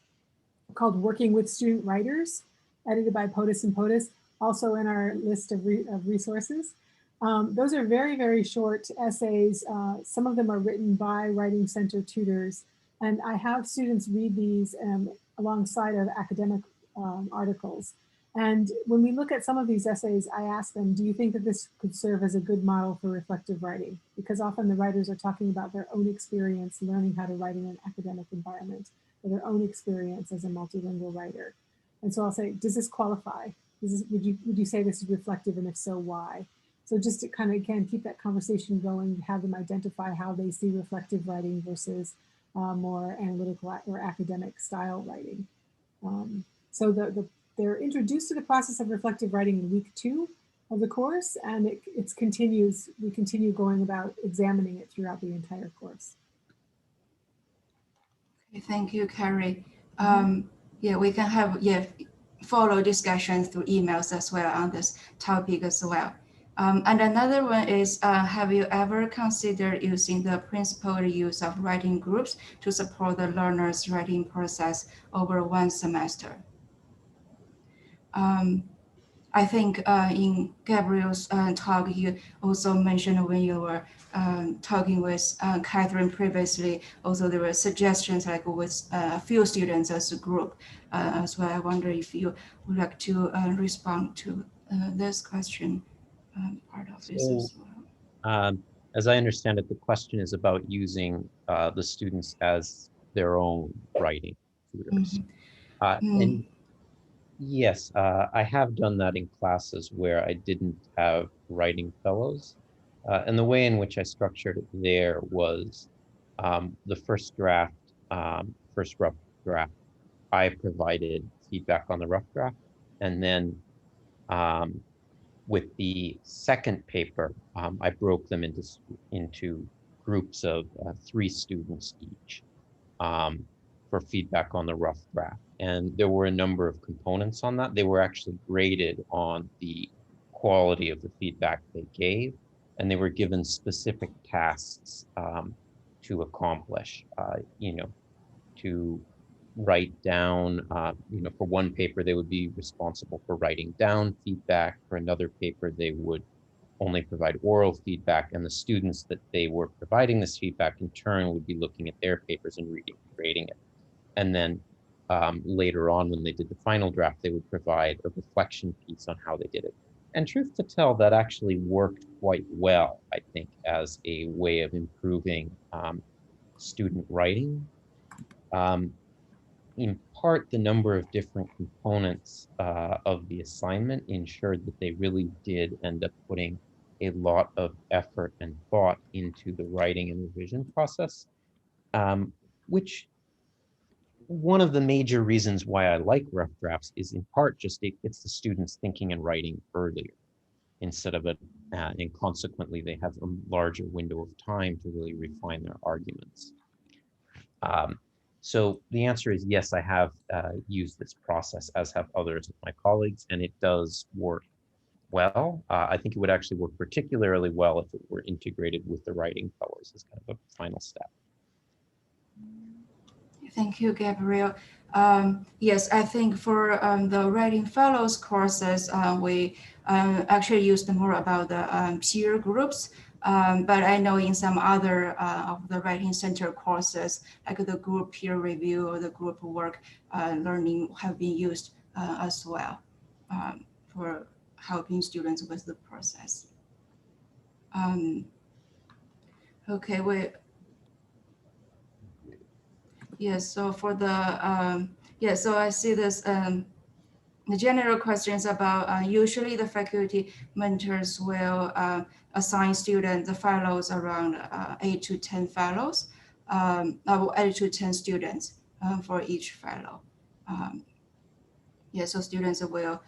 called Working with Student Writers, edited by POTUS and POTUS, also in our list of resources. Those are very, very short essays. Some of them are written by Writing Center tutors. And I have students read these alongside of academic articles. And when we look at some of these essays, I ask them, do you think that this could serve as a good model for reflective writing? Because often the writers are talking about their own experience learning how to write in an academic environment, or their own experience as a multilingual writer. And so I'll say, does this qualify? Would you say this is reflective, and if so, why? So just to kind of, again, keep that conversation going, have them identify how they see reflective writing versus more analytical or academic style writing. So they're introduced to the process of reflective writing in week 2 of the course, and we continue going about examining it throughout the entire course. Okay, thank you, Carrie. Yeah, we can have follow discussions through emails as well on this topic as well. And another one is, have you ever considered using the principled use of writing groups to support the learner's writing process over one semester? I think in Gabriel's talk, you also mentioned when you were talking with Catherine previously, also there were suggestions like with a few students as a group as well. I wonder if you would like to respond to this question, part of this as well. As I understand it, the question is about using the students as their own writing tutors. And yes, I have done that in classes where I didn't have writing fellows. And the way in which I structured it there was the first rough draft I provided feedback on the rough draft. And then with the second paper, I broke them into groups of 3 students each for feedback on the rough draft. And there were a number of components on that. They were actually graded on the quality of the feedback they gave, and they were given specific tasks to accomplish, to write down, for one paper, they would be responsible for writing down feedback. For another paper, they would only provide oral feedback, and the students that they were providing this feedback in turn would be looking at their papers and reading and grading it. And then later on, when they did the final draft, they would provide a reflection piece on how they did it. And truth to tell, that actually worked quite well, I think, as a way of improving student writing. In part, the number of different components of the assignment ensured that they really did end up putting a lot of effort and thought into the writing and revision process, which one of the major reasons why I like rough drafts is in part just it's the students thinking and writing earlier instead of it, and consequently they have a larger window of time to really refine their arguments. So the answer is yes, I have used this process, as have others of my colleagues, and it does work well. I think it would actually work particularly well if it were integrated with the writing colors as kind of a final step. Thank you, Gabriel. Yes, I think for the Writing Fellows courses, we actually used more about the peer groups. But I know in some other of the Writing Center courses, like the group peer review or the group work learning have been used as well for helping students with the process. Okay, yes, so for the, so I see this, the general questions about usually the faculty mentors will assign students, the fellows around 8 to 10 fellows, 8 to 10 students for each fellow. So students will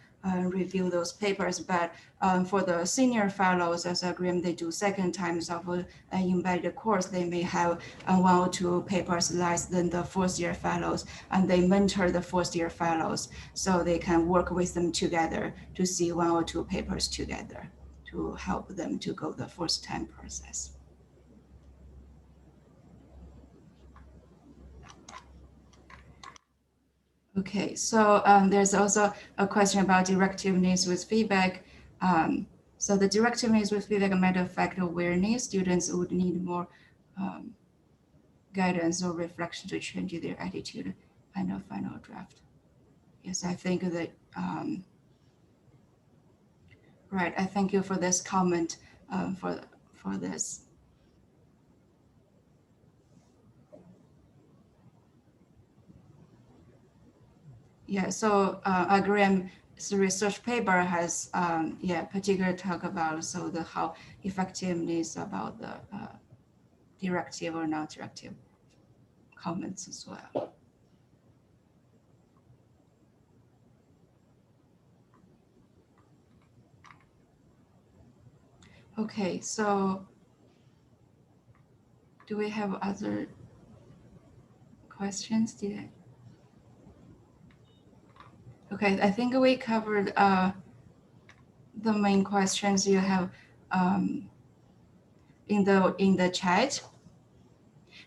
review those papers, but for the senior fellows, as agreement, they do second times of an embedded course. They may have 1 or 2 papers less than the first year fellows, and they mentor the first year fellows so they can work with them together to see 1 or 2 papers together to help them to go the first time process. Okay, so there's also a question about directiveness with feedback. So the directiveness with feedback might affect awareness. Students would need more guidance or reflection to change their attitude and a final draft. Yes, I think that, right, I thank you for this comment for this. Yeah, so Graham's research paper has particular talk about how effectiveness about the directive or non-directive comments as well. Okay, so do we have other questions? Okay, I think we covered the main questions you have in the chat.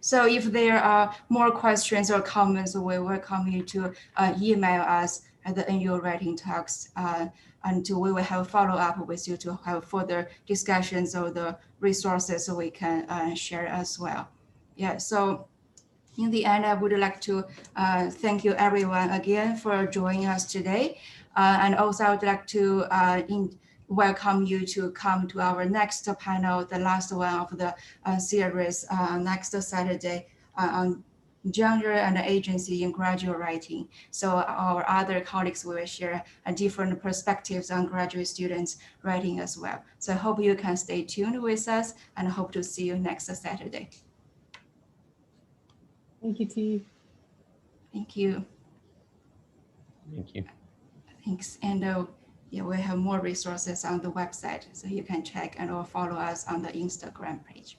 So if there are more questions or comments, we welcome you to email us at the annual writing talks, and we will have follow up with you to have further discussions of the resources so we can share as well. Yeah, so in the end, I would like to thank you everyone again for joining us today. And also I would like to welcome you to come to our next panel, the last one of the series next Saturday on genre and agency in graduate writing. So our other colleagues will share different perspectives on graduate students writing as well. So I hope you can stay tuned with us and hope to see you next Saturday. Thank you, T. Thank you. Thank you. Thanks. And yeah, we have more resources on the website, so you can check and or follow us on the Instagram page.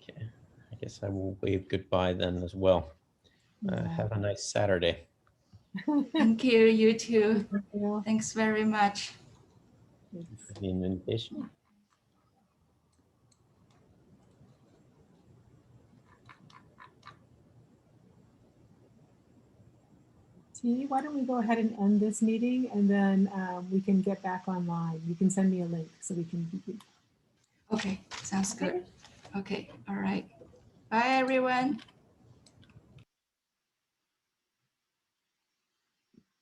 Okay, I guess I will wave goodbye then as well. Yeah. Have a nice Saturday. Thank you, you too. Yeah. Thanks very much. For the invitation. T, why don't we go ahead and end this meeting, and then we can get back online. You can send me a link so we can. Okay, sounds good. Okay, all right. Bye, everyone.